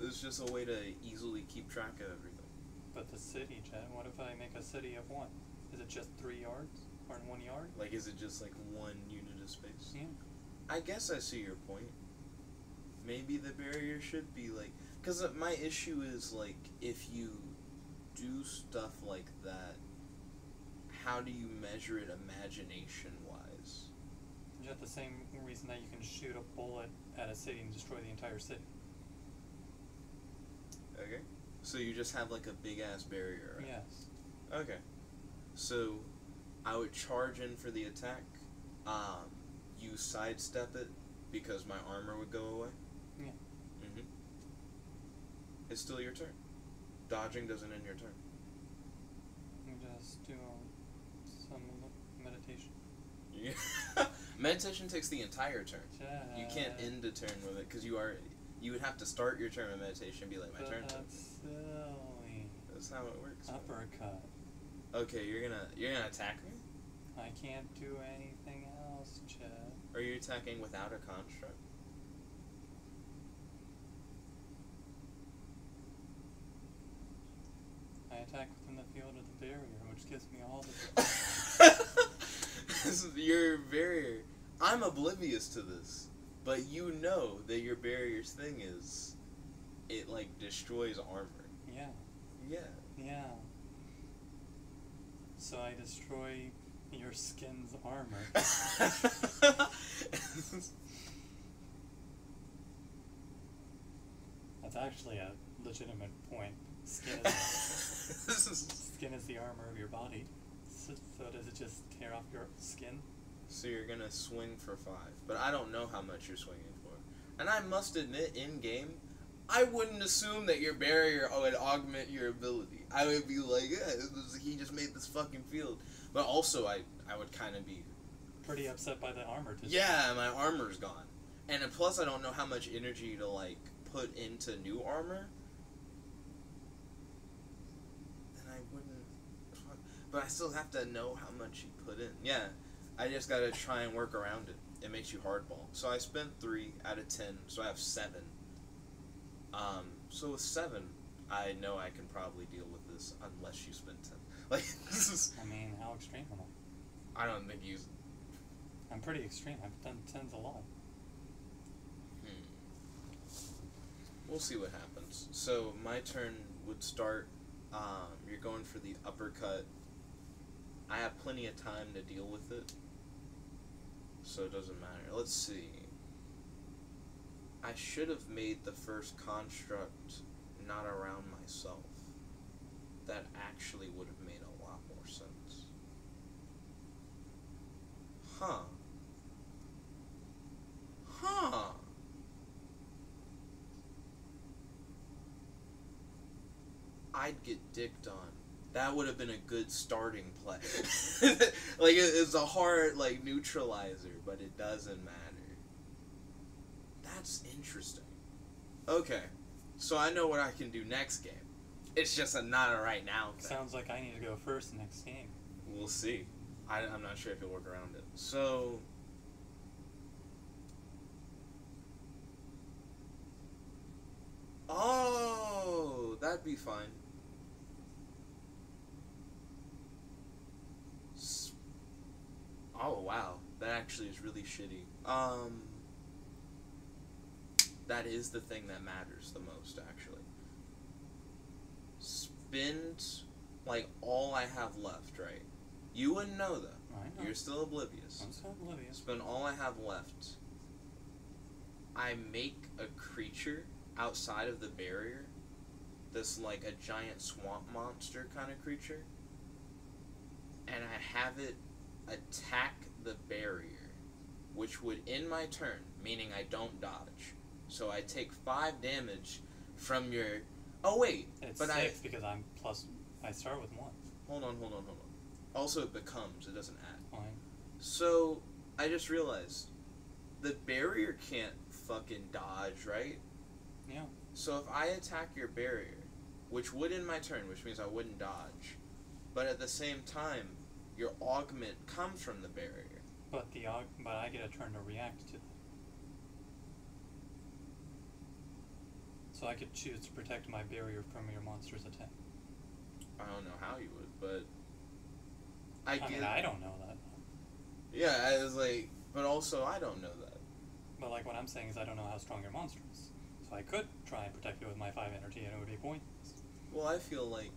it's just a way to easily keep track of everything. But the city, Jen, what if I make a city of 1? Is it just 3 yards? Or 1 yard? Like, is it just like 1 unit of space? Yeah. I guess I see your point. Maybe the barrier should be like... Because my issue is, like, if you do stuff like that, how do you measure it imagination-wise? Just the same reason that you can shoot a bullet at a city and destroy the entire city. Okay. So you just have, like, a big-ass barrier, right? Yes. Okay. So, I would charge in for the attack. You sidestep it because my armor would go away. Yeah. Mm-hmm. It's still your turn. Dodging doesn't end your turn. You just do some meditation. Yeah. Meditation takes the entire turn. You can't end a turn with it because you would have to start your turn with meditation and be like, my turn. That's silly. That's how it works. Uppercut. Okay, you're gonna attack me? I can't do anything else, Chad. Or are you attacking without a construct? I attack within the field of the barrier, which gives me all the... Your barrier. I'm oblivious to this, but you know that your barrier's thing is, it like destroys armor. Yeah. Yeah. Yeah. So I destroy your skin's armor. That's actually a legitimate point. Skin is the armor of your body. So does it just tear off your skin? So you're gonna swing for 5, but I don't know how much you're swinging for. And I must admit, in game, I wouldn't assume that your barrier would augment your ability. I would be like, yeah, he just made this fucking field. But also, I would kind of be pretty upset by the armor. Yeah, my armor's gone. And plus, I don't know how much energy to, like, put into new armor. Then I wouldn't... But I still have to know how much you put in. Yeah, I just gotta try and work around it. It makes you hardball. So I spent 3 out of 10, so I have 7. So with 7, I know I can probably deal with this unless you spend 10. Like, this is... I mean, how extreme am I? I don't think you... I'm pretty extreme. I've done 10s a lot. We'll see what happens. So, my turn would start, you're going for the uppercut. I have plenty of time to deal with it, so it doesn't matter. Let's see. I should have made the first construct not around myself. That actually would have made a lot more sense. Huh. Huh. I'd get dicked on. That would have been a good starting play. Like, it's a hard, like, neutralizer, but it doesn't matter. That's interesting. Okay, so I know what I can do next game. It's just not a right now thing. Sounds like I need to go first next game. We'll see. I'm not sure if you'll work around it. So... Oh, that'd be fine. Oh, wow. That actually is really shitty. That is the thing that matters the most, actually. Spend, like, all I have left, right? You wouldn't know, though. I know. You're still oblivious. I'm still oblivious. Spend all I have left. I make a creature outside of the barrier. This, like, a giant swamp monster kind of creature. And I have it attack the barrier, which would end my turn, meaning I don't dodge. So I take 5 damage from your... Oh, wait. It's but 6 because I'm plus... I start with 1. Hold on. Also, it becomes. It doesn't add. Fine. So, I just realized, the barrier can't fucking dodge, right? Yeah. So if I attack your barrier, which would end my turn, which means I wouldn't dodge, but at the same time, your augment comes from the barrier. But I get a turn to react to that. So I could choose to protect my barrier from your monster's attack. I don't know how you would, but I mean, I don't know that. Yeah, I was like, but also I don't know that. But like what I'm saying is I don't know how strong your monster is. So I could try and protect it with my 5 energy and it would be pointless. Well, I feel like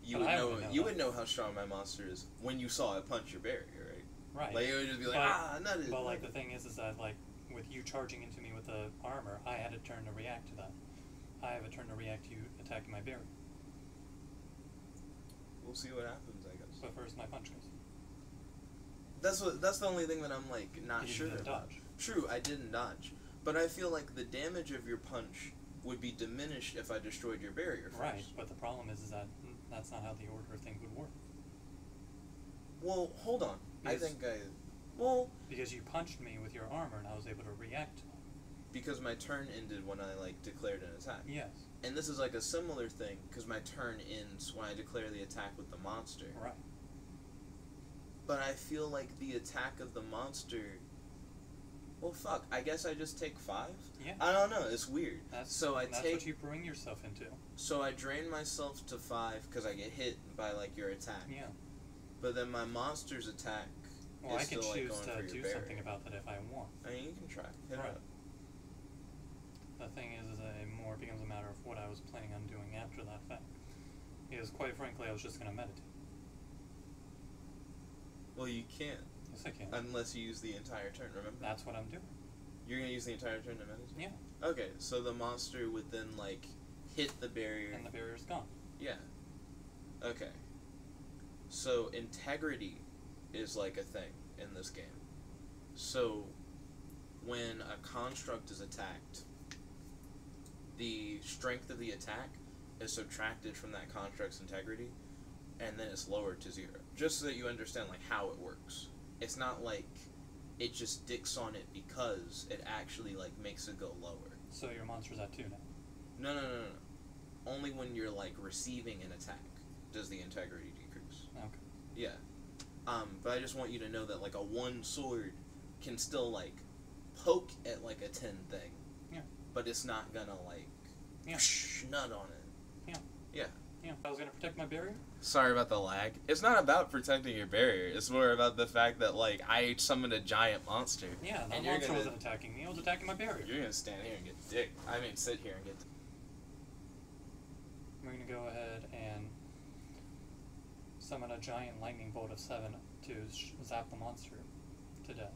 you would know how strong my monster is when you saw it punch your barrier, right? Right. Like it would just be like, nutted. But like the thing is that like with you charging into me with the armor, I had a turn to react to that. I have a turn to react to you attacking my barrier. We'll see what happens, I guess. But first my punch goes. That's the only thing that I'm like not You sure didn't about. dodge. True, I didn't dodge, but I feel like the damage of your punch would be diminished if I destroyed your barrier first. Right, but the problem is that that's not how the order of things would work. Well, hold on. Because you punched me with your armor and I was able to react to it. Because my turn ended when I like declared an attack. Yes. And this is like a similar thing because my turn ends when I declare the attack with the monster. Right. But I feel like the attack of the monster. Well, fuck. I guess I just take 5. Yeah. I don't know. It's weird. That's what you bring yourself into. So I drain myself to 5 because I get hit by like your attack. Yeah. But then my monster's attack. Well, is I can still, choose like, going to for do your something barrier. about that if I want. I mean, you can try. Hit Right. it up. The thing is that it more becomes a matter of what I was planning on doing after that fact. Because quite frankly, I was just going to meditate. Well, you can't. Yes, I can. Unless you use the entire turn, remember? That's what I'm doing. You're going to use the entire turn to meditate? Yeah. Okay, so the monster would then, like, hit the barrier. And the barrier's gone. Yeah. Okay. So, integrity is, like, a thing in this game. So, when a construct is attacked, the strength of the attack is subtracted from that construct's integrity, and then it's lowered to 0. Just so that you understand, like, how it works. It's not like it just dicks on it because it actually, like, makes it go lower. So your monster's at 2 now? No. Only when you're, like, receiving an attack does the integrity decrease. Okay. Yeah. But I just want you to know that, like, a 1 sword can still, like, poke at, like, a 10 thing. Yeah. But it's not gonna, like, nut on it. Yeah. Yeah. Yeah. I was gonna protect my barrier? Sorry about the lag. It's not about protecting your barrier. It's more about the fact that, like, I summoned a giant monster. Yeah, the and monster wasn't attacking me. It was attacking my barrier. You're gonna stand here and get dick. I mean, sit here and get We're gonna go ahead and summon a giant lightning bolt of 7 to zap the monster to death.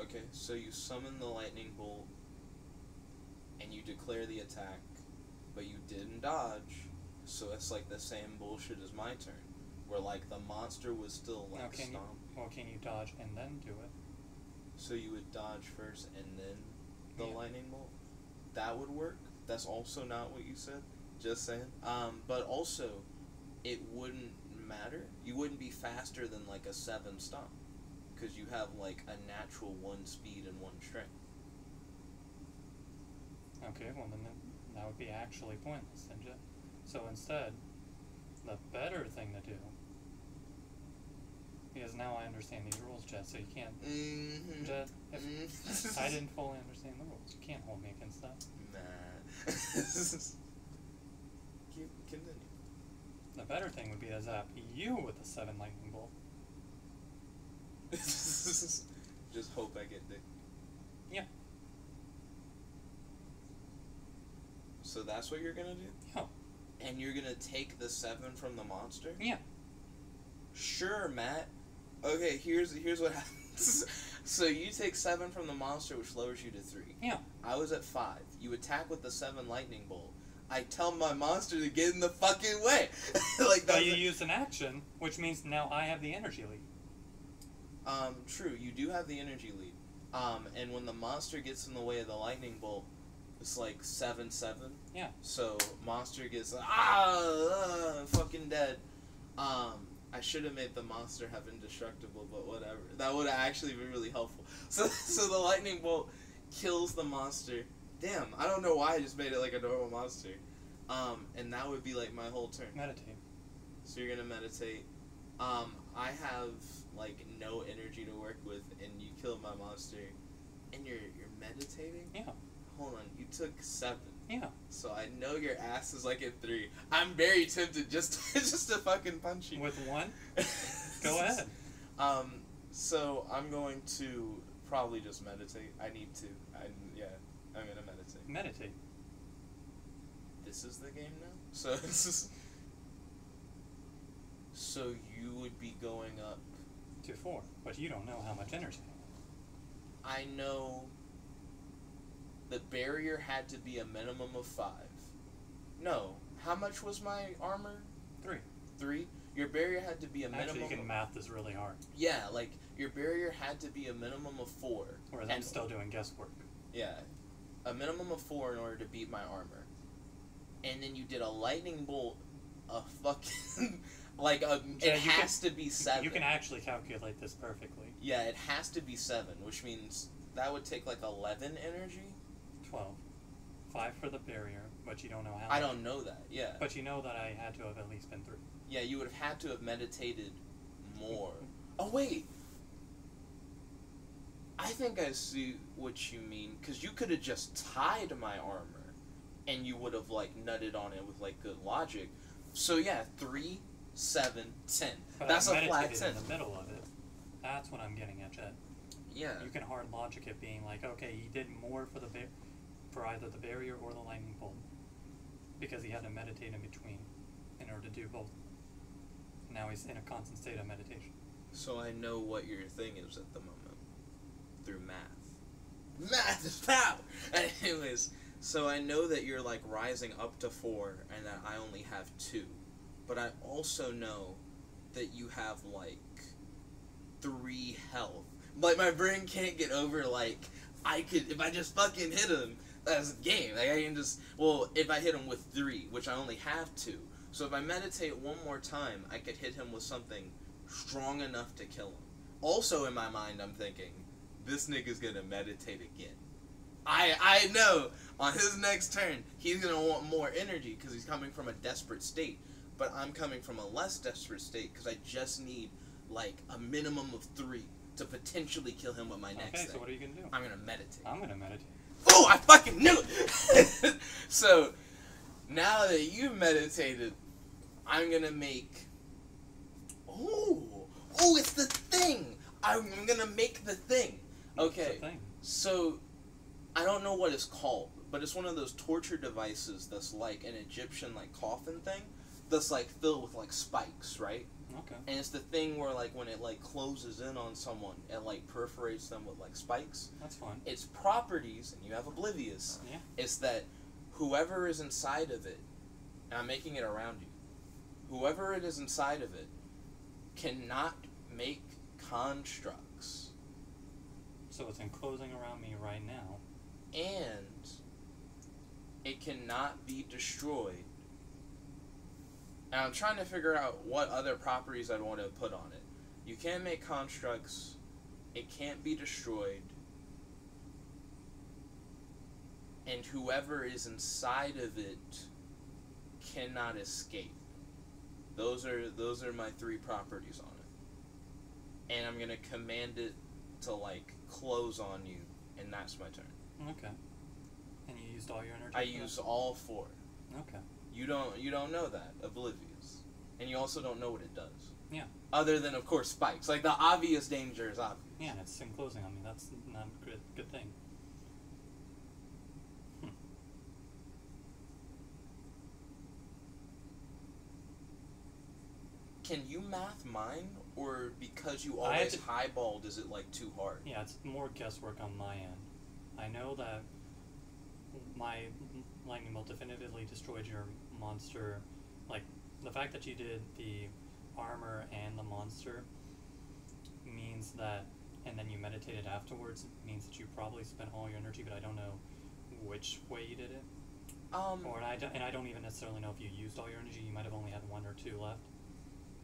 Okay, so you summon the lightning bolt, and you declare the attack, but you didn't dodge, so it's like the same bullshit as my turn, where like the monster was still like stomped. Can you dodge and then do it? So you would dodge first and then the Yeah. lightning bolt? That would work? That's also not what you said? Just saying. But also, it wouldn't matter. You wouldn't be faster than like a 7 stomp. Because you have like a natural 1 speed and 1 strength. Okay, well then that would be actually pointless then, Jet. So instead, the better thing to do, because now I understand these rules, Jet, so you can't, Jet, if I didn't fully understand the rules, you can't hold me against that. Nah. Continue. The better thing would be to zap you with the 7 lightning bolt. Just hope I get dick. Yeah. So that's what you're gonna do? Yeah. And you're gonna take the 7 from the monster? Yeah. Sure, Matt. Okay, here's what happens. So you take 7 from the monster, which lowers you to 3. Yeah. I was at 5. You attack with the 7 lightning bolt. I tell my monster to get in the fucking way. Like But you used an action, which means now I have the energy lead. True, you do have the energy lead. And when the monster gets in the way of the lightning bolt, it's like 7/7. Yeah. So monster gets fucking dead. I should have made the monster have indestructible, but whatever. That would have actually been really helpful. So the lightning bolt kills the monster. Damn, I don't know why I just made it like a normal monster. And that would be like my whole turn. Meditate. So you're gonna meditate. I have like no energy to work with, and you kill my monster, and you're meditating. Yeah. Hold on, you took 7. Yeah. So I know your ass is like at 3. I'm very tempted just to fucking punch you. With 1? Go ahead. So I'm going to probably just meditate. I need to. I'm gonna meditate. Meditate. This is the game now? So it's just... So you would be going up... To 4, but you don't know how much energy. I know the barrier had to be a minimum of 5. No. How much was my armor? 3. 3? Your barrier had to be a minimum... Actually, you can math this really hard. Yeah, like, your barrier had to be a minimum of 4. Whereas I'm still doing guesswork. Yeah. A minimum of 4 in order to beat my armor. And then you did a lightning bolt, a fucking... like, it has to be 7. You can actually calculate this perfectly. Yeah, it has to be 7, which means that would take, like, 11 energy? 12. 5 for the barrier, but you don't know how I much. don't know that, yeah. But you know that I had to have at least been 3. Yeah, you would have had to have meditated more. Oh, wait! I think I see what you mean, because you could have just tied my armor, and you would have, like, nutted on it with, like, good logic. So, yeah, 3, 7, 10. But That's I a flat 10. in the middle of it. That's what I'm getting at, Jet. Yeah. You can hard logic it being like, okay, he did more for for either the barrier or the lightning bolt, because he had to meditate in between in order to do both. Now he's in a constant state of meditation. So I know what your thing is at the moment. Through math. Math is power! Anyways, so I know that you're, like, rising up to 4, and that I only have 2. But I also know that you have, like, 3 health. Like, my brain can't get over, like, if I just fucking hit him, that's a game. Like, I can just, well, if I hit him with 3, which I only have 2. So if I meditate one more time, I could hit him with something strong enough to kill him. Also in my mind, I'm thinking, this nigga's gonna meditate again. I know, on his next turn, he's gonna want more energy, because he's coming from a desperate state. But I'm coming from a less desperate state, because I just need, like, a minimum of 3 to potentially kill him with my next thing. Okay, so what are you gonna do? I'm gonna meditate. I'm gonna meditate. Oh, I fucking knew it! So, now that you meditated, I'm gonna make... Oh, it's the thing! I'm gonna make the thing. Okay, What's the thing? so, I don't know what it's called, but it's one of those torture devices that's like an Egyptian, like, coffin thing, that's, like, filled with, like, spikes, right? Okay. And it's the thing where, like, when it, like, closes in on someone, it, like, perforates them with, like, spikes. That's fine. Its properties, and you have Oblivious, Yeah. is that whoever is inside of it, and I'm making it around you, whoever it is inside of it cannot make constructs. So it's enclosing around me right now. And it cannot be destroyed. And I'm trying to figure out what other properties I'd want to put on it. You can't make constructs. It can't be destroyed. And whoever is inside of it cannot escape. Those are my 3 properties on it. And I'm gonna command it to, like, close on you, and that's my turn. Okay. And you used all your energy? I for use that? all 4. Okay. You don't know that, Oblivious. And you also don't know what it does. Yeah. Other than, of course, spikes. Like, the obvious danger is obvious. Yeah, and it's enclosing on me. That's not a good thing. Can you math mine? Or because you I always had to- highballed, is it, like, too hard? Yeah, it's more guesswork on my end. I know that my lightning bolt definitively destroyed your monster. Like, the fact that you did the armor and the monster means that, and then you meditated afterwards, means that you probably spent all your energy, but I don't know which way you did it. And I don't even necessarily know if you used all your energy. You might have only had 1 or 2 left.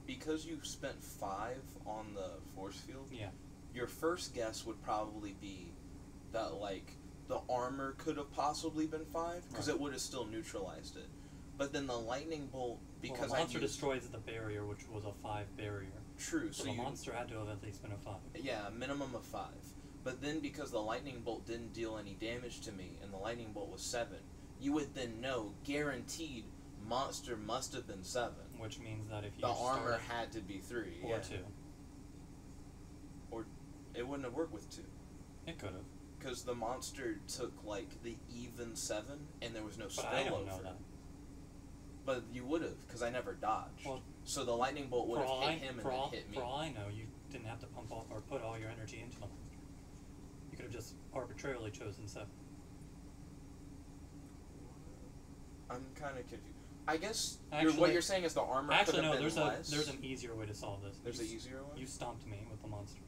Because you spent 5 on the force field, Yeah. your first guess would probably be that, like, the armor could have possibly been 5, because Right. it would have still neutralized it. But then the lightning bolt, because well, the monster I used... destroys the barrier, which was a 5 barrier. True, So so the you... monster had to have at least been a 5. Yeah, a minimum of 5. But then because the lightning bolt didn't deal any damage to me, and the lightning bolt was 7, you would then know, guaranteed, monster must have been 7. Which means that if you The armor started had to be 3. or yeah. 2, Or it wouldn't have worked with 2. it could have. Because the monster took, like, the even 7, and there was no But spillover. I don't know that. But you would have, because I never dodged. Well, so the lightning bolt would have hit him and then hit me. For all I know, you didn't have to pump all, or put all your energy into the monster. You could have just arbitrarily chosen 7. I'm kind of confused. I guess Actually- what you're saying is the armor Actually, could have no. been less. There's an easier way to solve this. There's an easier one? You stomped me with the monster.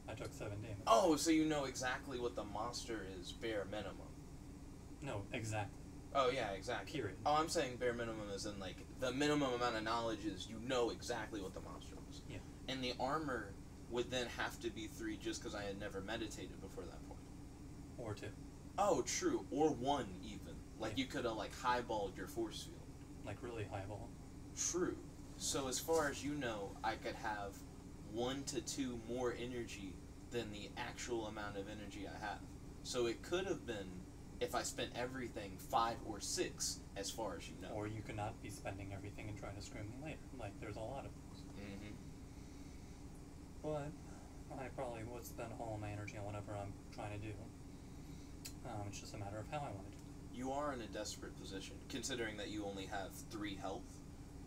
I took 7 damage. Oh, so you know exactly what the monster is, bare minimum. No, exactly. Oh, yeah, exactly. Period. Oh, I'm saying bare minimum is in, like, the minimum amount of knowledge is you know exactly what the monster is. Yeah. And the armor would then have to be 3 just because I had never meditated before that point. Or 2. Oh, true. Or 1, even. Like, Yeah. you could have, like, highballed your force field. Like really highball. True. So as far as you know, I could have 1 to 2 more energy than the actual amount of energy I have. So it could have been, if I spent everything, 5 or 6, as far as you know. Or you could not be spending everything and trying to screw me later. Like, there's a lot of things. Mm-hmm. But I probably would spend all my energy on whatever I'm trying to do. It's just a matter of how I want to do it. You are in a desperate position, considering that you only have 3 health.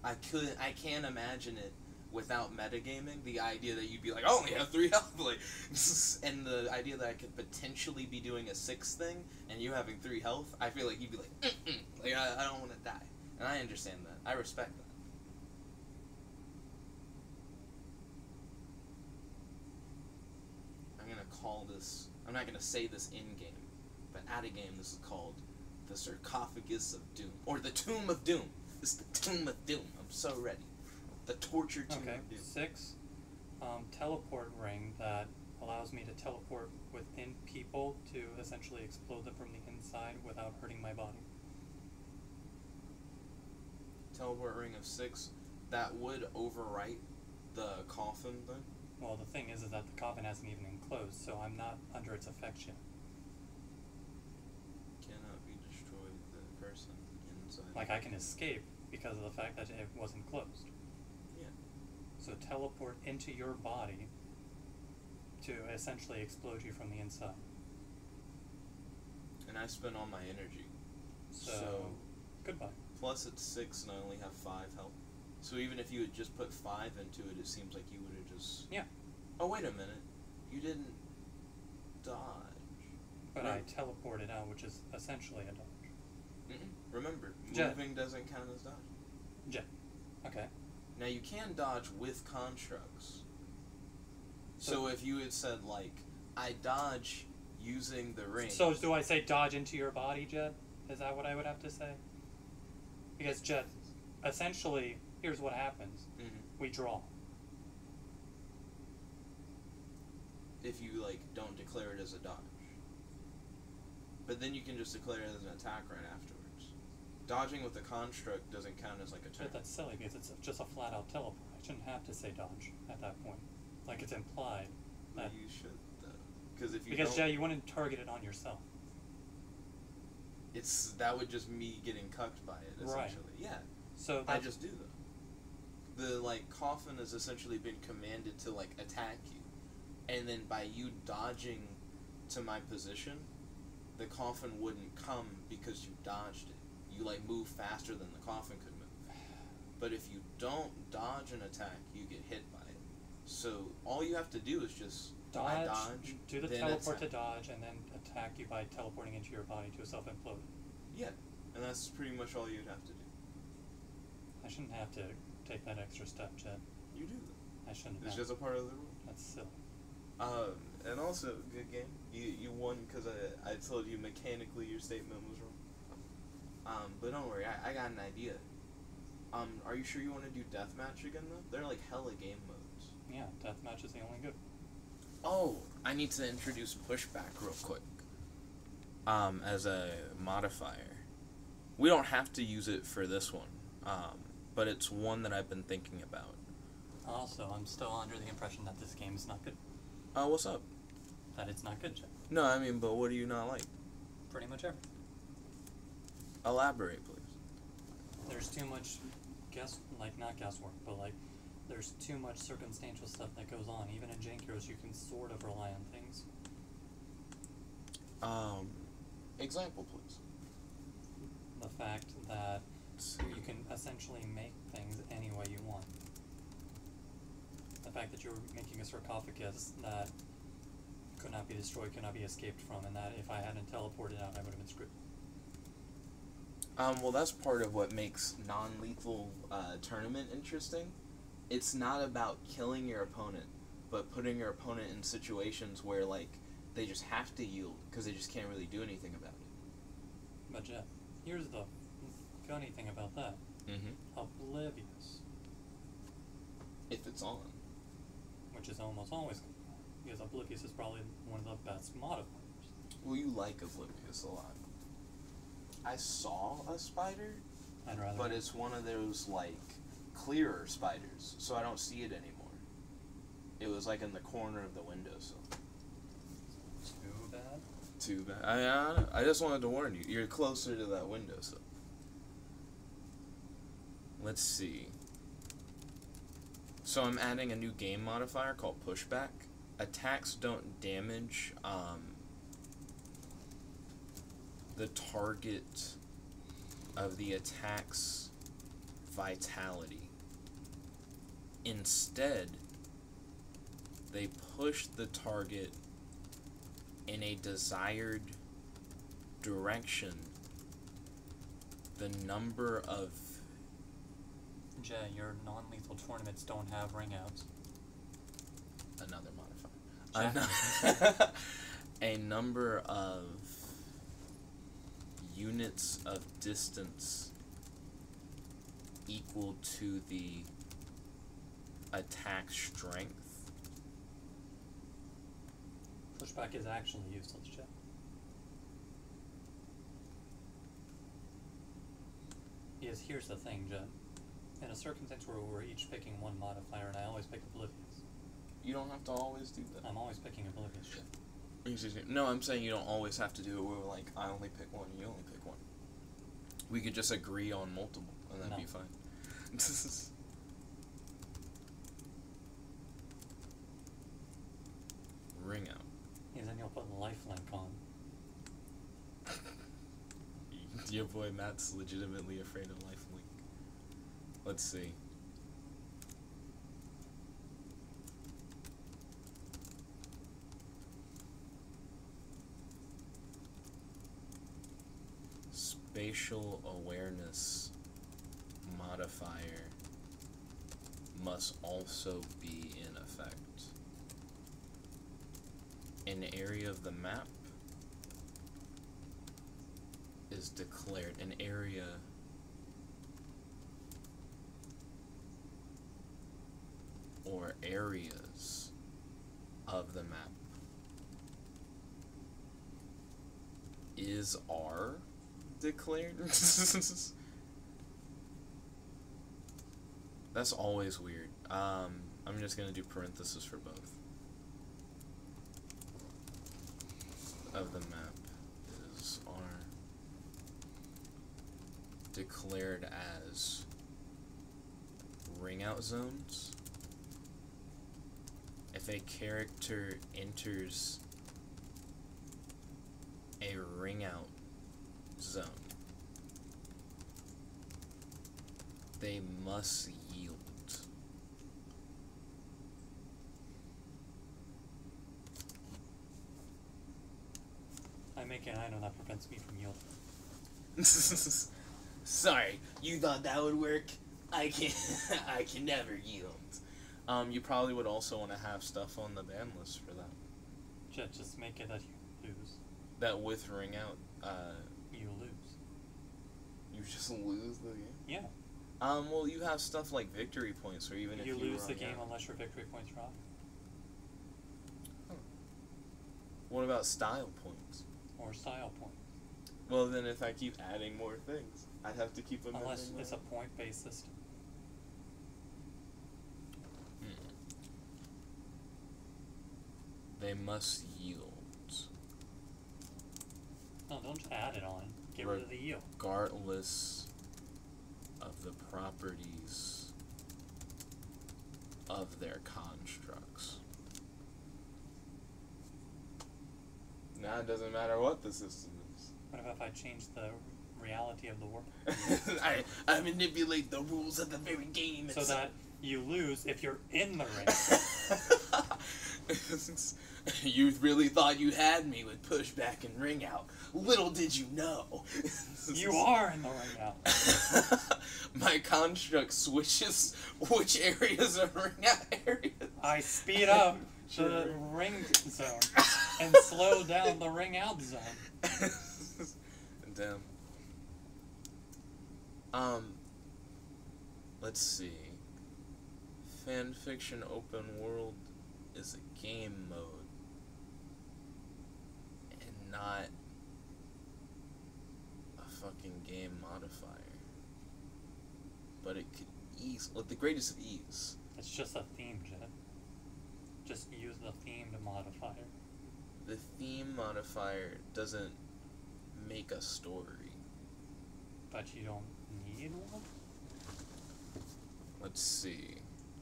I can't imagine it without metagaming, the idea that you'd be like, I only have 3 health, like, and the idea that I could potentially be doing a 6th thing, and you having 3 health, I feel like you'd be like, like, I don't want to die. And I understand that. I respect that. I'm gonna call this, I'm not gonna say this in-game, but at a game this is called the Sarcophagus of Doom, or the Tomb of Doom. It's the Tomb of Doom. I'm so ready. The torture tomb Okay, of Doom. 6, teleport ring that allows me to teleport within people to essentially explode them from the inside without hurting my body. Teleport ring of 6. That would overwrite the coffin thing. Well, the thing is that the coffin hasn't even enclosed, so I'm not under its effects yet. Cannot be destroyed. The person inside. Like, I can escape because of the fact that it wasn't closed. Yeah. So teleport into your body to essentially explode you from the inside. And I spent all my energy. So goodbye. Plus it's 6 and I only have 5 health. So even if you had just put 5 into it, it seems like you would have just... Yeah. Oh, wait a minute. You didn't dodge. But Right. I teleported out, which is essentially a dodge. Remember, Jet. moving doesn't count as dodge. Jet. Okay. Now you can dodge with constructs. So if you had said, like, I dodge using the ring... So do I say dodge into your body, Jet? Is that what I would have to say? Because, Jet, essentially, here's what happens. We draw. If you, like, don't declare it as a dodge. But then you can just declare it as an attack right afterwards. Dodging with the construct doesn't count as, like, a turn. But that's silly, because it's just a flat-out teleport. I shouldn't have to say dodge at that point. Like, it's implied. Well, That you should, though. Because if you because, don't... Jet, you wouldn't target it on yourself. That would just me getting cucked by it, essentially. Right. Yeah. So I that's, just do, though. The, like, coffin has essentially been commanded to, like, attack you. And then by you dodging to my position, the coffin wouldn't come because you dodged it. You, like, move faster than the coffin could move. But if you don't dodge an attack, you get hit by it. So all you have to do is just dodge, dodge, do the then teleport attack. to dodge, and then attack you by teleporting into your body to self-implode. Yeah, and that's pretty much all you'd have to do. I shouldn't have to take that extra step, Jet. You do that. I shouldn't It's have. just a part of the rule. That's silly. And also, good game. You won because I told you mechanically your statement was wrong. But don't worry, I got an idea. Are you sure you want to do deathmatch again, though? They're like hella game modes. Yeah, deathmatch is the only good. Oh, I need to introduce pushback real quick. As a modifier. We don't have to use it for this one. But it's one that I've been thinking about. Also, I'm still under the impression that this game is not good. What's up? That it's not good, Jet. No, I mean, but what do you not like? Pretty much everything. Elaborate, please. There's too much not guesswork, but like, there's too much circumstantial stuff that goes on. Even in Jank Heroes, you can sort of rely on things. Example, please. The fact that you can essentially make things any way you want. The fact that you're making a sarcophagus that could not be destroyed, could not be escaped from, and that if I hadn't teleported out, I would have been screwed. Well, that's part of what makes non-lethal tournament interesting. It's not about killing your opponent, but putting your opponent in situations where, like, they just have to yield because they just can't really do anything about it. But Jeff, here's the funny thing about that. Oblivious. If it's on. Which is almost always good, because Oblivious is probably one of the best modifiers. Well, you like Oblivious a lot. I saw a spider, but it's one of those, like, clearer spiders, so I don't see it anymore. It was, like, in the corner of the windowsill. Too bad? Too bad. I just wanted to warn you. You're closer to that windowsill. Let's see. So I'm adding a new game modifier called Pushback. Attacks don't damage, the target of the attack's vitality. Instead, they push the target in a desired direction. The number of... Jay, your non-lethal tournaments don't have ring outs. Another modifier. A number of units of distance equal to the attack strength. Pushback is actually useless, Jeff. Because here's the thing, Jeff. In a circumstance where we're each picking one modifier, and I always pick Oblivious. You don't have to always do that. I'm always picking Oblivious, Jeff. No, I'm saying you don't always have to do it where, like, I only pick one, you only pick one. We could just agree on multiple, and that'd be fine. Ring out. Because then you'll put lifelink on. Your boy Matt's legitimately afraid of lifelink. Let's see. Spatial awareness modifier must also be in effect. An area of the map is declared. An area or areas of the map are declared. That's always weird. I'm just gonna do parentheses for both. Of the map are declared as ring out zones. If a character enters a ring out zone, they must yield. I make an item that prevents me from yielding. Sorry, you thought that would work? I can never yield. You probably would also want to have stuff on the ban list for that. Just make it that you lose. That with ring out, you lose. You just lose the game? Yeah. Well, you have stuff like victory points, or even if you lose the game out. unless your victory points are off. Huh. What about style points? Or style points. Well, then if I keep adding more things, I'd have to keep amending. Unless it's a point-based system. They must yield. No, don't just add it on. Get rid of the yield. Regardless of the properties of their constructs. Now it doesn't matter what the system is. What if I change the reality of the world? I manipulate the rules of the very game. So that you lose if you're in the ring. You really thought you had me with pushback and ring out. Little did you know. You are in the ring out. My construct switches which areas are ring out areas. I speed up the ring zone and slow down the ring out zone. Damn. Let's see. Fanfiction open world is a game mode and not a fucking game modifier. But it could like the greatest of ease. It's just a theme, Jet. Just use the themed modifier. The theme modifier doesn't make a story. But you don't need one? Let's see.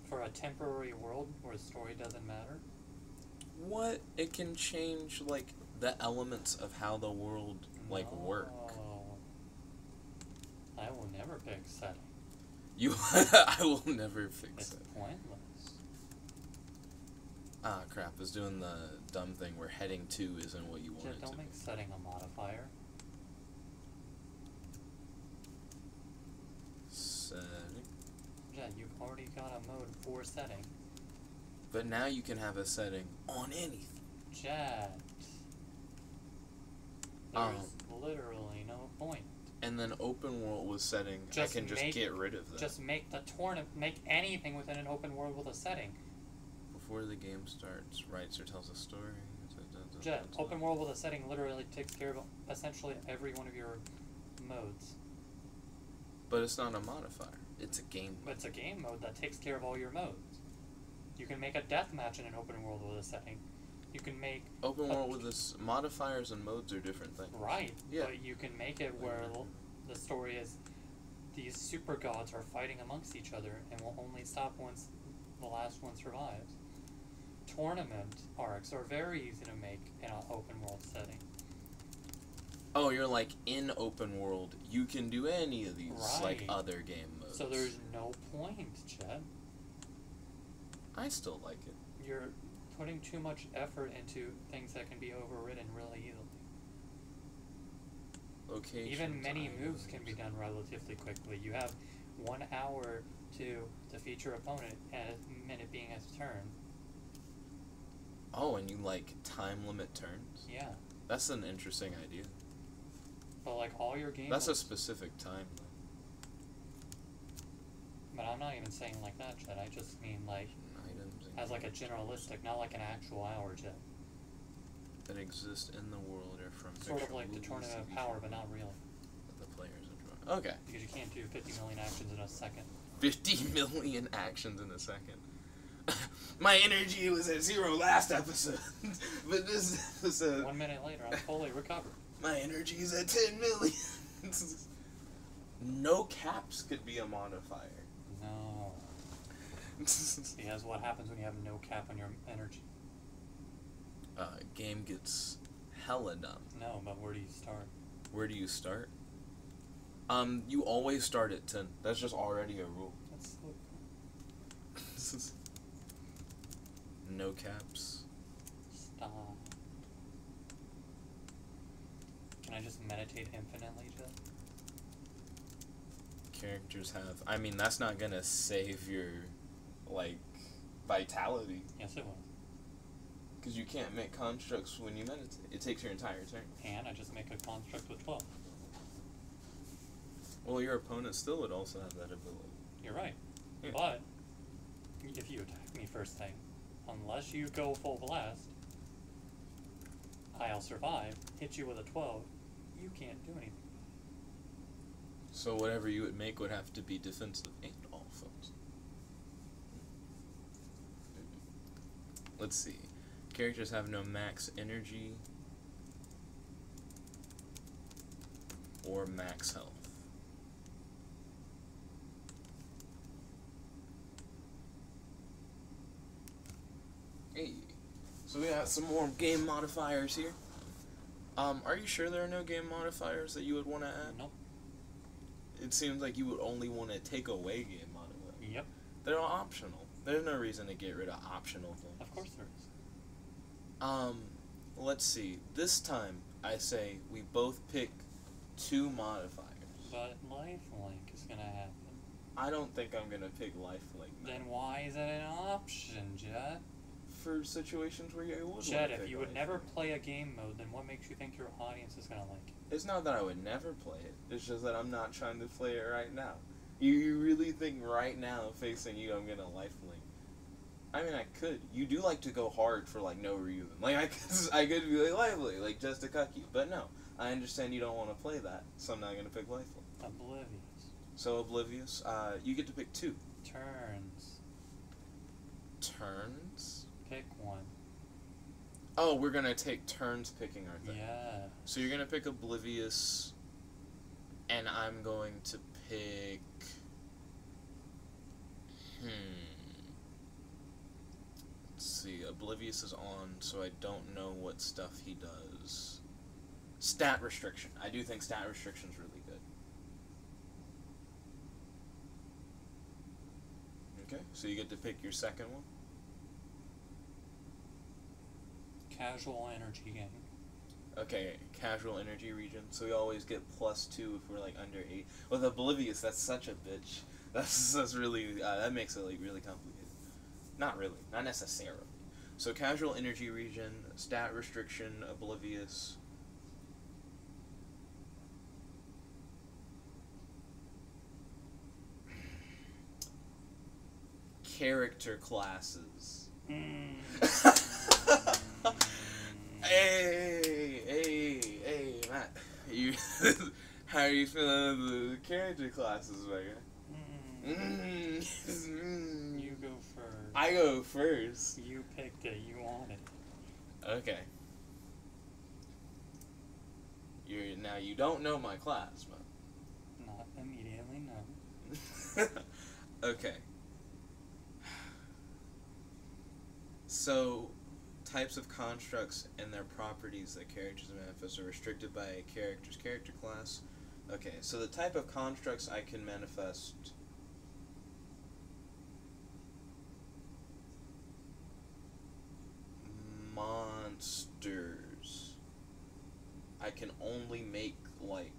For a temporary world where the story doesn't matter? What? It can change, like, the elements of how the world, like, work. I will never pick setting. I will never fix It's it. pointless. Ah, crap. I was doing the dumb thing where heading 2 isn't what you wanted Jet, don't to. make setting a modifier. Setting. Jet, you've already got a mode for setting. But now you can have a setting on anything. Jet. There's literally no point. And then open world with setting, I can just get rid of that. Just make the make anything within an open world with a setting. Before the game starts, writes or tells a story. Jet, open world with a setting literally takes care of essentially every one of your modes. But it's not a modifier. It's a game mode. But it's a game mode that takes care of all your modes. You can make a deathmatch in an open world with a setting. You can make open world with this modifiers and modes are different things. Right. Yeah. But you can make it where the story is these super gods are fighting amongst each other and will only stop once the last one survives. Tournament arcs are very easy to make in an open world setting. Oh, you're like in open world, you can do any of these like Right. other game modes. So there's no point, Chad. I still like it. You're putting too much effort into things that can be overridden really easily. Locations, Even many moves can be items. done relatively quickly. You have 1 hour to defeat your opponent and a minute being a turn. Oh, and you like time limit turns? Yeah. That's an interesting idea. But like all your games. That's a specific time though. But I'm not even saying like that, Chad. I just mean like Items and as like a generalistic, not like an actual hour, Chad. that exist in the world are from Sort of fictional like the movies, tournament of TV power, shows but not really. that the players enjoy. Okay. Because you can't do 50 million actions in a second. 50 million actions in a second. My energy was at 0 last episode, but this episode, 1 minute later, I'm fully recovered. my energy is at 10 million. No caps could be a modifier. No. Because what happens when you have no cap on your energy? Game gets hella dumb. No, but where do you start? Where do you start? You always start at 10. That's just already a rule. That's No caps. stop. Can I just meditate infinitely, Jeff? Characters have... I mean, that's not gonna save your, like, vitality. Yes, it was. Because you can't make constructs when you meditate. It takes your entire turn. And I just make a construct with 12. Well, your opponent still would also have that ability. You're right. Yeah. But if you attack me first thing, unless you go full blast, I'll survive, hit you with a 12, you can't do anything. So whatever you would make would have to be defensive and offensive. Let's see. Characters have no max energy. or max health. Hey, so we got some more game modifiers here. Are you sure there are no game modifiers that you would want to add? Nope. It seems like you would only want to take away game modifiers. Yep. They're all optional. There's no reason to get rid of optional things. Of course there is. Let's see. This time, I say we both pick 2 modifiers. But lifelink is gonna happen. I don't think I'm gonna pick lifelink. Then why is it an option, Jet? For situations where you would Jet, want to if you would never play a game mode, then what makes you think your audience is gonna like it? It's not that I would never play it. It's just that I'm not trying to play it right now. You really think right now, facing you, I'm gonna lifelink? I mean, I could. You do like to go hard for, like, no reason. Like, I could be, like, lively, like, just to cuck you. But no, I understand you don't want to play that, so I'm not gonna pick lifelink. Oblivious. So, Oblivious, you get to pick 2. Turns. Turns? Pick one. Oh, we're gonna take turns picking our thing. Yeah. So you're gonna pick Oblivious, and I'm going to pick... Let's see, Oblivious is on, so I don't know what stuff he does. Stat Restriction. I do think Stat Restriction's really good. Okay, so you get to pick your second one. Casual energy gain. Okay, casual energy regen. So we always get +2 if we're like under 8. With Oblivious, that's such a bitch. That's really that makes it like really complicated. Not really, not necessarily. So casual energy regen, stat restriction, Oblivious. Character classes. Hey, Matt. You, how are you feeling the character classes, my guy? You go first. I go first. You picked it. You want it. Okay. Now you don't know my class, man. Not immediately, no. Okay. So, types of constructs and their properties that characters manifest are restricted by a character's character class. Okay, so the type of constructs I can manifest... Monsters. I can only make, like,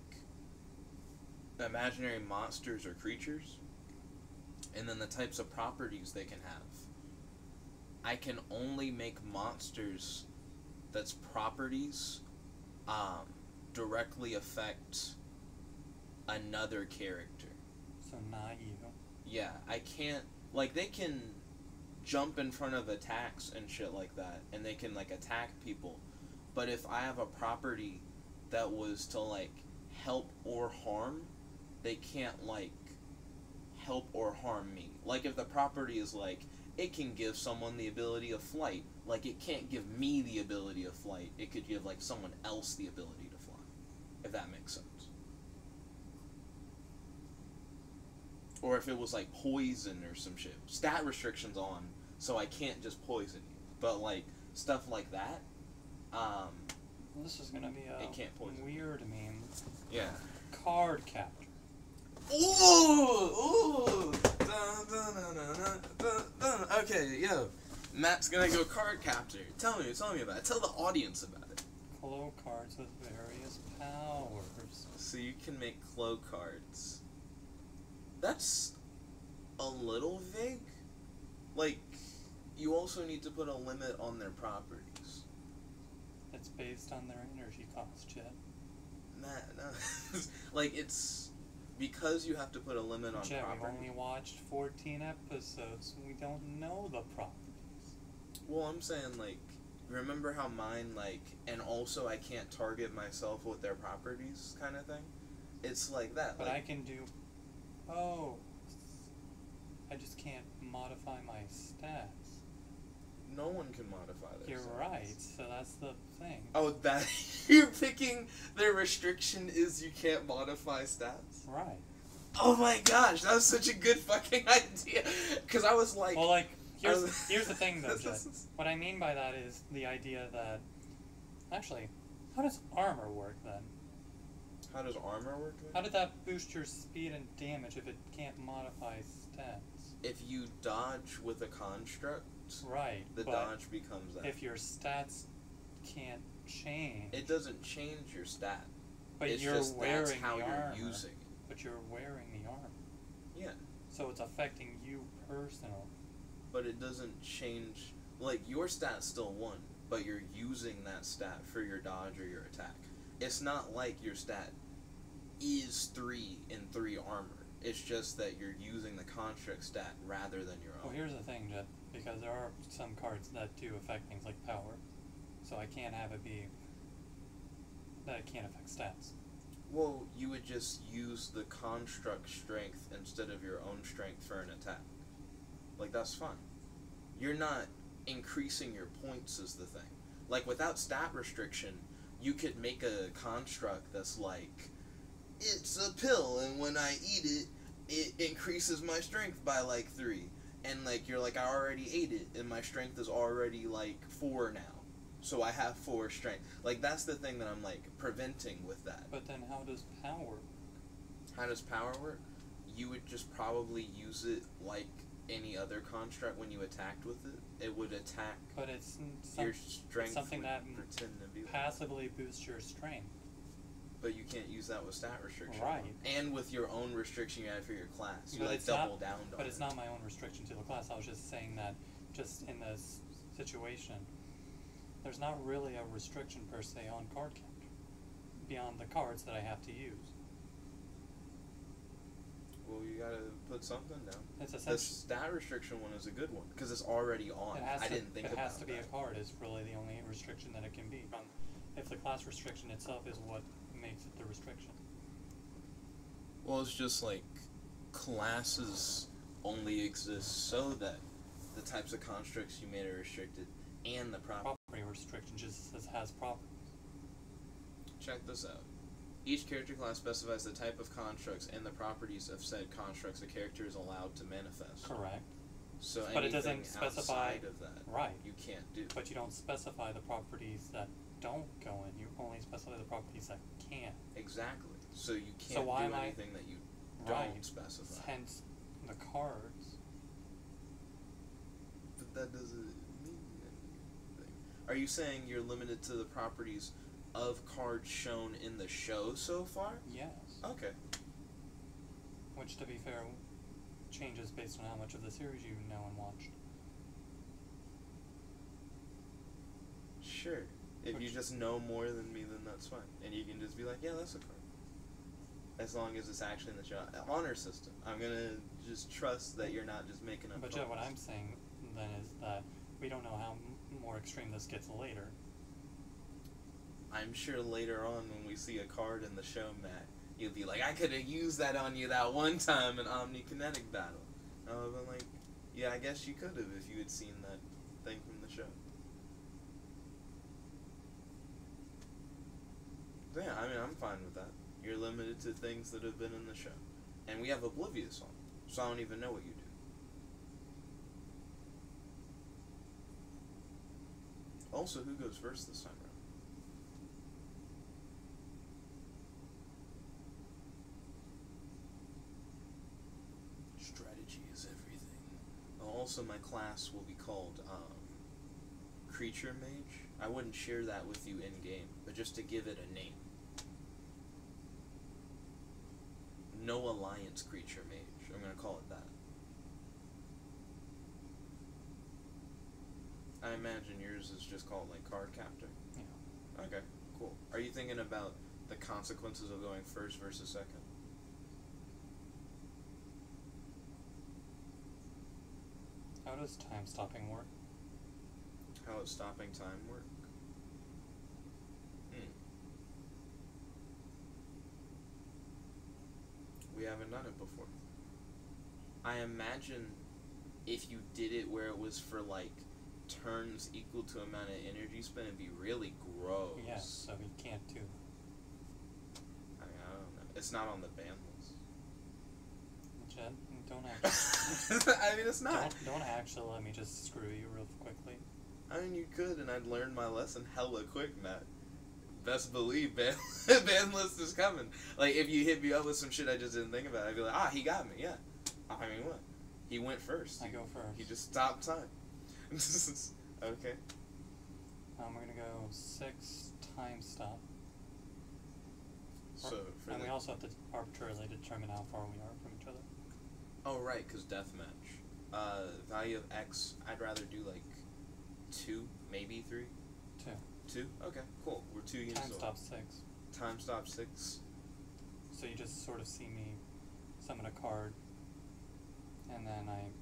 imaginary monsters or creatures. And then the types of properties they can have. I can only make monsters that's properties directly affect another character. So not you. Yeah, I can't, like, they can jump in front of attacks and shit like that, and they can, like, attack people. But if I have a property that was to, like, help or harm, they can't, like, help or harm me. Like, if the property is, like, it can give someone the ability of flight, like, it can't give me the ability of flight, it could give, like, someone else the ability to fly, if that makes sense. Or if it was, like, poison or some shit. Stat restrictions on, so I can't just poison you. But, like, stuff like that, This is gonna be a it can't poison. weird meme. Yeah. Card captor. Ooh! Dun, dun, dun, dun, dun, dun, dun. Okay, yo. Matt's gonna go card captor. Tell me about it. Tell the audience about it. Clo cards with various powers. So you can make Clo cards. That's a little vague. Like, you also need to put a limit on their properties. It's based on their energy cost, Jet. Matt, no. Like, it's... Because you have to put a limit on Jet, properties. we've only watched 14 episodes. We don't know the properties. Well, I'm saying, like, remember how mine, like, and also I can't target myself with their properties kind of thing? It's like that. But like, I can do... Oh. I just can't modify my stats. No one can modify their You're stats. right, so that's the thing. Oh, that you're picking their restriction is you can't modify stats? Right. Oh my gosh, that was such a good fucking idea. Because I was like... Well, like, I was- here's the thing, though, Jet. What I mean by that is the idea that... Actually, how does armor work, then? How does armor work then? How did that boost your speed and damage if it can't modify stats? If you dodge with a construct, Right, the but dodge becomes that. if your stats can't change... It doesn't change your stat. But it's you're just wearing that's how the you're armor. using it. But you're wearing the armor. Yeah. So it's affecting you personally. But it doesn't change... Like, your stat's still 1, but you're using that stat for your dodge or your attack. It's not like your stat is 3 in 3 armor. It's just that you're using the construct stat rather than your own. Well, here's the thing, Jet, because there are some cards that do affect things like power. So I can't have it be that it can't affect stats. Well, you would just use the construct strength instead of your own strength for an attack. Like, that's fine. You're not increasing your points is the thing. Like, without stat restriction, you could make a construct that's like, it's a pill, and when I eat it, it increases my strength by, like, 3. And, like, you're like, I already ate it, and my strength is already, like, 4 now. So I have 4 strength. Like, that's the thing that I'm, like, preventing with that. But then how does power work? How does power work? You would just probably use it like any other construct when you attacked with it. It would attack But it's your strength something would that pretend to be passively boosts your strength. But you can't use that with stat restriction. Right. And with your own restriction you add for your class. You But like it's double not, down on But it's it. not my own restriction to the class. I was just saying that just in this situation, there's not really a restriction per se on card count beyond the cards that I have to use. Well, you gotta put something down. It's The essentially stat restriction one is a good one because it's already on. I didn't think it about has to be that. a card is really the only restriction that it can be. If the class restriction itself is what makes it the restriction. Well, it's just like classes only exist so that the types of constructs you made are restricted and the property. Property restriction just has properties. Check this out. Each character class specifies the type of constructs and the properties of said constructs a character is allowed to manifest. Correct. So But it anything doesn't specify outside of that, right. you can't do. But you don't specify the properties that don't go in. You only specify the properties that can. Exactly. So you can't So why do am I- anything that you Right. don't specify. Hence the cards. But that doesn't mean anything. Are you saying you're limited to the properties of cards shown in the show so far? Yes. Okay. Which, to be fair, changes based on how much of the series you know and watched. Sure. If you just know more than me, then that's fine. And you can just be like, yeah, that's a card. As long as it's actually in the show. Honor system. I'm gonna just trust that you're not just making up But cards. Joe, what I'm saying then is that we don't know how more extreme this gets later. I'm sure later on when we see a card in the show, Matt, you'll be like, I could have used that on you that one time in Omnikinetic battle. I would have been like, yeah, I guess you could have if you had seen that thing from the show. So yeah, I mean, I'm fine with that. You're limited to things that have been in the show. And we have Oblivious on, so I don't even know what you do. Also, who goes first this time around? Strategy is everything. Also, my class will be called Creature Mage. I wouldn't share that with you in-game, but just to give it a name. No Alliance Creature Mage. I'm going to call it that. I imagine yours is just called, like, Card Captor. Yeah. Okay, cool. Are you thinking about the consequences of going first versus second? How does time stopping work? How does stopping time work? We haven't done it before. I imagine if you did it where it was for like turns equal to amount of energy spent, it'd be really gross. Yes, so he can't do. I don't know. It's not on the ban list. Jed, don't actually. I mean, it's not. Don't actually let me just screw you real quickly. I mean, you could, and I'd learn my lesson hella quick, Matt. Best believe ban list is coming. Like, if you hit me up with some shit I just didn't think about, I'd be like, he got me, yeah. I mean, what? He went first. I go first. He just stopped time. Okay. We're gonna go 6 time stop. So, for and we also have to arbitrarily determine how far we are from each other. Oh, right, because deathmatch. Value of X, I'd rather do, like, 2, maybe 3? 2. 2? Okay, cool. We're 2 units Time away. stop 6. Time stop 6. So you just sort of see me summon a card, and then I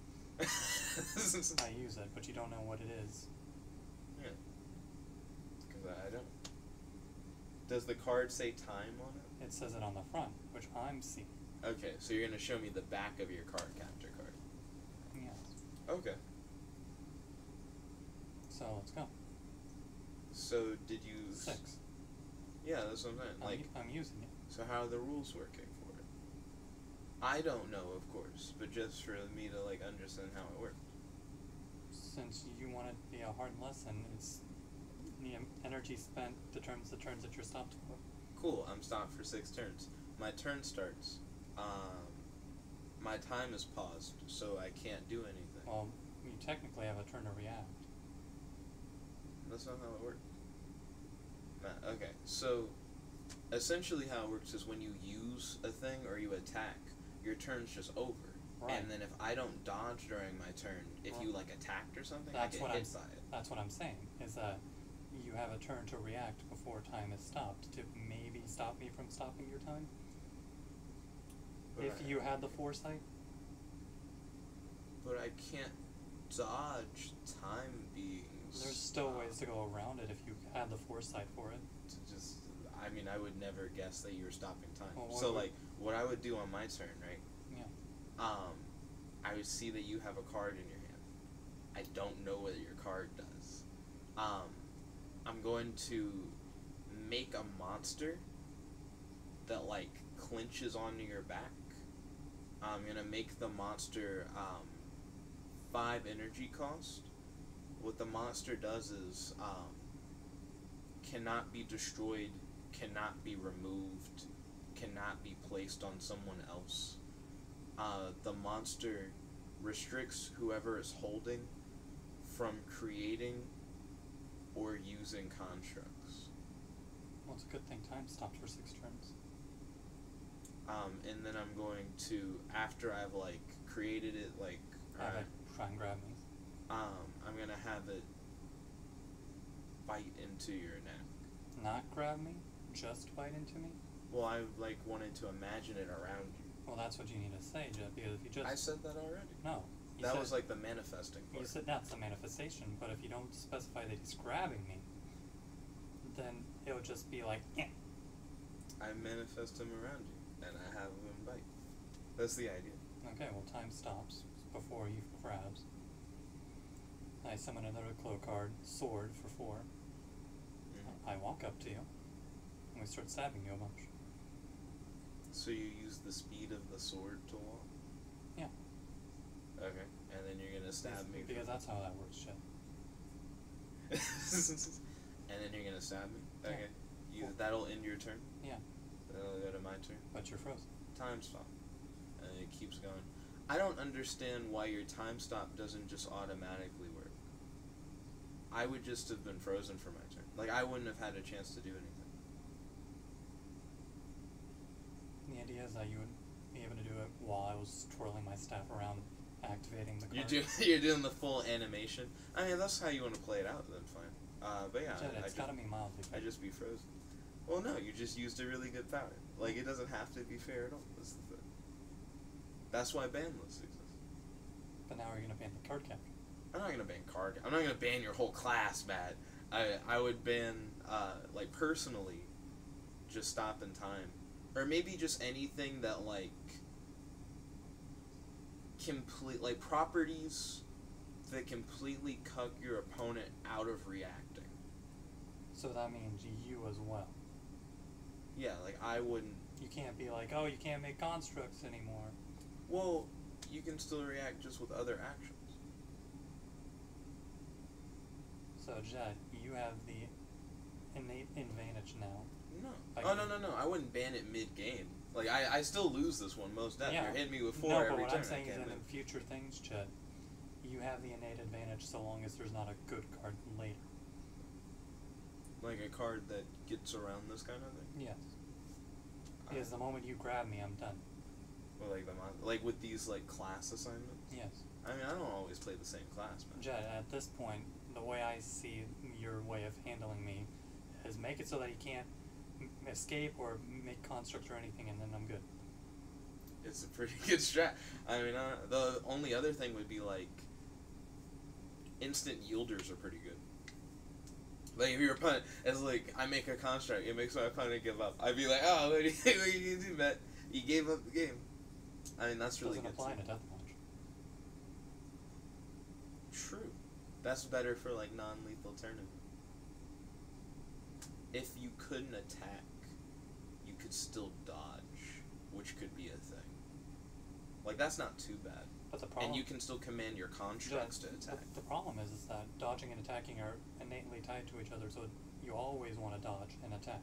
use it, but you don't know what it is. Yeah. Because I don't. Does the card say time on it? It says it on the front, which I'm seeing. Okay, so you're going to show me the back of your card capture card. Yes. Okay. So let's go. So did you... 6. Yeah, that's what I'm saying. Like, I'm using it. So how are the rules working for it? I don't know, of course, but just for me to, like, understand how it works. Since you want it to be a hard lesson, it's the energy spent determines the turns that you're stopped for. Cool, I'm stopped for 6 turns. My turn starts. My time is paused, so I can't do anything. Well, you technically have a turn to react. That's not how it works. Okay, so essentially how it works is when you use a thing or you attack, your turn's just over. Right. And then if I don't dodge during my turn, if you like attacked or something, I get hit by it. That's what I'm saying, is that you have a turn to react before time is stopped, to maybe stop me from stopping your time. If you had the foresight. But I can't dodge time beings. There's still ways to go around it if you had the foresight for it. I mean, I would never guess that you were stopping time. Well, So, like, what I would do on my turn, right? Yeah. I would see that you have a card in your hand. I don't know what your card does. I'm going to make a monster that, like, clinches onto your back. I'm going to make the monster 5 energy cost. What the monster does is cannot be destroyed, cannot be removed, cannot be placed on someone else. The monster restricts whoever is holding from creating or using constructs. Well, it's a good thing time stopped for 6 turns. And then I'm going to, after I've, like, created it, like... Have it try and grab me. I'm going to have it bite into your neck. Not grab me? Just bite into me? Well, I, like, wanted to imagine it around you. Well, that's what you need to say, Jeff, because if you just... I said that already. No. That was, like, the manifesting part. You said that's the manifestation, but if you don't specify that he's grabbing me, then it'll just be like, eh. I manifest him around you, and I have him bite. That's the idea. Okay, well, time stops before he grabs. I summon another claw card, sword, for 4. Mm-hmm. I walk up to you, and we start stabbing you a bunch. So you use the speed of the sword to walk? Yeah. Okay, and then you're gonna stab me. Because that's how that works, shit. And then you're gonna stab me? Yeah. Okay. That'll end your turn? Yeah. That'll go to my turn? But you're frozen. Time stop. And it keeps going. I don't understand why your time stop doesn't just automatically work. I would just have been frozen for my turn. Like, I wouldn't have had a chance to do anything. The idea is that you would be able to do it while I was twirling my staff around, activating the card. You're doing the full animation. I mean, that's how you want to play it out, then fine. But yeah, Jed, it's gotta be mildly fair. I just be frozen. Well, no, you just used a really good power. Like, it doesn't have to be fair at all. That's the thing. That's why ban lists exist. But now we're gonna ban the card capture. I'm not gonna ban card. I'm not gonna ban your whole class, Matt. I would ban, like, personally, just stop in time. Or maybe just anything that, like, like, properties that completely cut your opponent out of reacting. So that means you as well. Yeah, like I wouldn't. You can't be like, oh, you can't make constructs anymore. Well, you can still react just with other actions. So, Jed, you have the innate advantage now. No. Like, No. I wouldn't ban it mid-game. Like, I still lose this one most definitely. Yeah. You're hitting me with 4 no, every but what turn. I'm saying is I that can't in move. future things, Jed, you have the innate advantage so long as there's not a good card later. Like a card that gets around this kind of thing? Yes. Because the moment you grab me, I'm done. Or like with these like class assignments? Yes. I mean, I don't always play the same class, man. Jed, at this point, the way I see your way of handling me is make it so that he can't escape or make constructs or anything, and then I'm good. It's a pretty good strat. I mean, the only other thing would be like instant yielders are pretty good. Like if your opponent is like, I make a construct, it makes my opponent give up. I'd be like, oh, what do you think you can do, man? You gave up the game. I mean, that's really Doesn't good. apply to deathmatch. True. That's better for like non-lethal tournament. If you couldn't attack, you could still dodge, which could be a thing. Like that's not too bad. But the problem, and you can still command your constructs to attack. The problem is that dodging and attacking are innately tied to each other, so you always want to dodge and attack.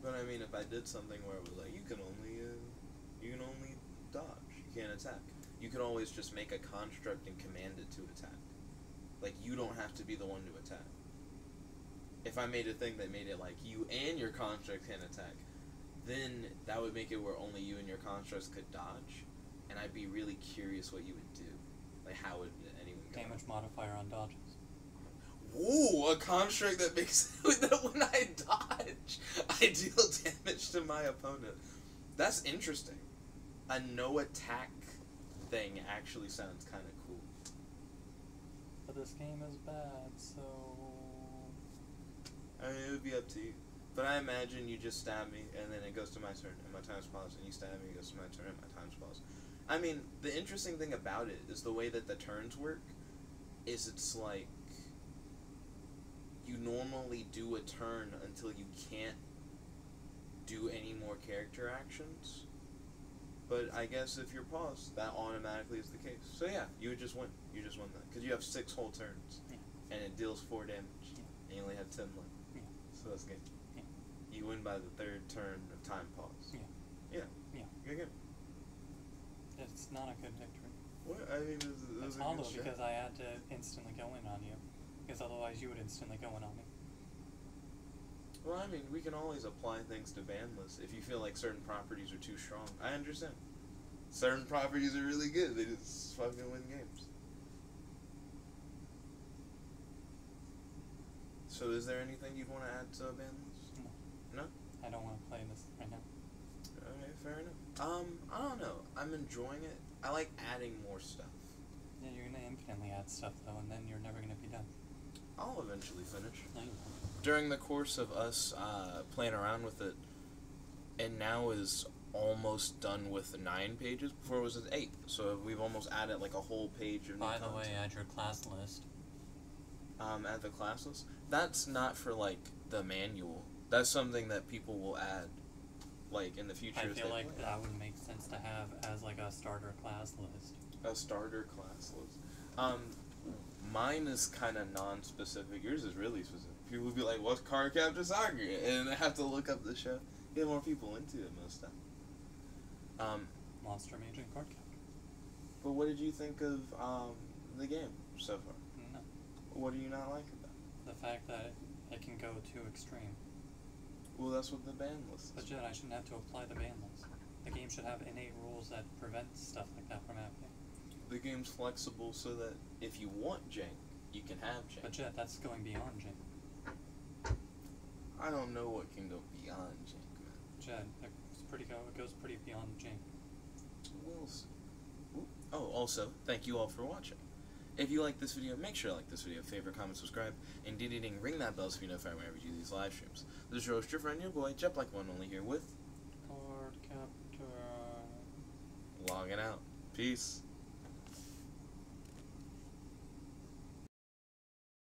But I mean, if I did something where it was like, you can only dodge, you can't attack. You could always just make a construct and command it to attack. Like, you don't have to be the one to attack. If I made a thing that made it like you and your construct can attack, then that would make it where only you and your constructs could dodge. And I'd be really curious what you would do. Like, how would anyone go? Damage modifier on dodges. Ooh, a construct that makes that when I dodge, I deal damage to my opponent. That's interesting. A no attack thing actually sounds kind of cool. But this game is bad, so... I mean, it would be up to you. But I imagine you just stab me, and then it goes to my turn, and my time's paused, and you stab me, it goes to my turn, and my time's paused. I mean, the interesting thing about it is the way that the turns work is it's like you normally do a turn until you can't do any more character actions. But I guess if you're paused, that automatically is the case. So yeah, you would just win. You just win that. Because you have 6 whole turns. Yeah. And it deals 4 damage. Yeah. And you only have 10 left. Yeah. So that's good. Yeah. You win by the 3rd turn of time pause. Yeah. Yeah. Yeah. Good game. It's not a good victory. What? I mean, it was It's a good hollow strat. because I had to instantly go in on you. Because otherwise you would instantly go in on me. Well, I mean, we can always apply things to ban lists if you feel like certain properties are too strong. I understand. Certain properties are really good. They just fucking win games. So is there anything you'd want to add to a ban list? No. No? I don't want to play this right now. Okay, fair enough. I don't know. I'm enjoying it. I like adding more stuff. Yeah, you're going to infinitely add stuff though, and then you're never going to be done. I'll eventually finish. No, you won't. During the course of us playing around with it, and now is almost done with 9 pages. Before it was at 8, so we've almost added like a whole page of new By the way, content. add your class list. Add the class list. That's not for like the manual. That's something that people will add, like in the future. I as feel they like play. that would make sense to have as like a starter class list. A starter class list. Mine is kind of non-specific. Yours is really specific. People would be like, "What's Card Captor Soccer?" And I have to look up the show. Get more people into it most time. Monster Mage and Card Captor. But what did you think of the game so far? No. What do you not like about it? The fact that it can go too extreme. Well, that's what the ban list But is. Jed, I shouldn't have to apply the ban list. The game should have innate rules that prevent stuff like that from happening. The game's flexible so that if you want jank, you can have jank. But Jed, that's going beyond Jink. I don't know what can go beyond jank, man. Jed, it goes pretty beyond Jink. We'll see. Ooh. Oh, also, thank you all for watching. If you like this video, make sure to like this video, favorite, comment, subscribe, and ding ring that bell so you know if I ever do these live streams. This is your host, your friend, your boy, Jet Black One Only here with Card Captor. Logging out. Peace.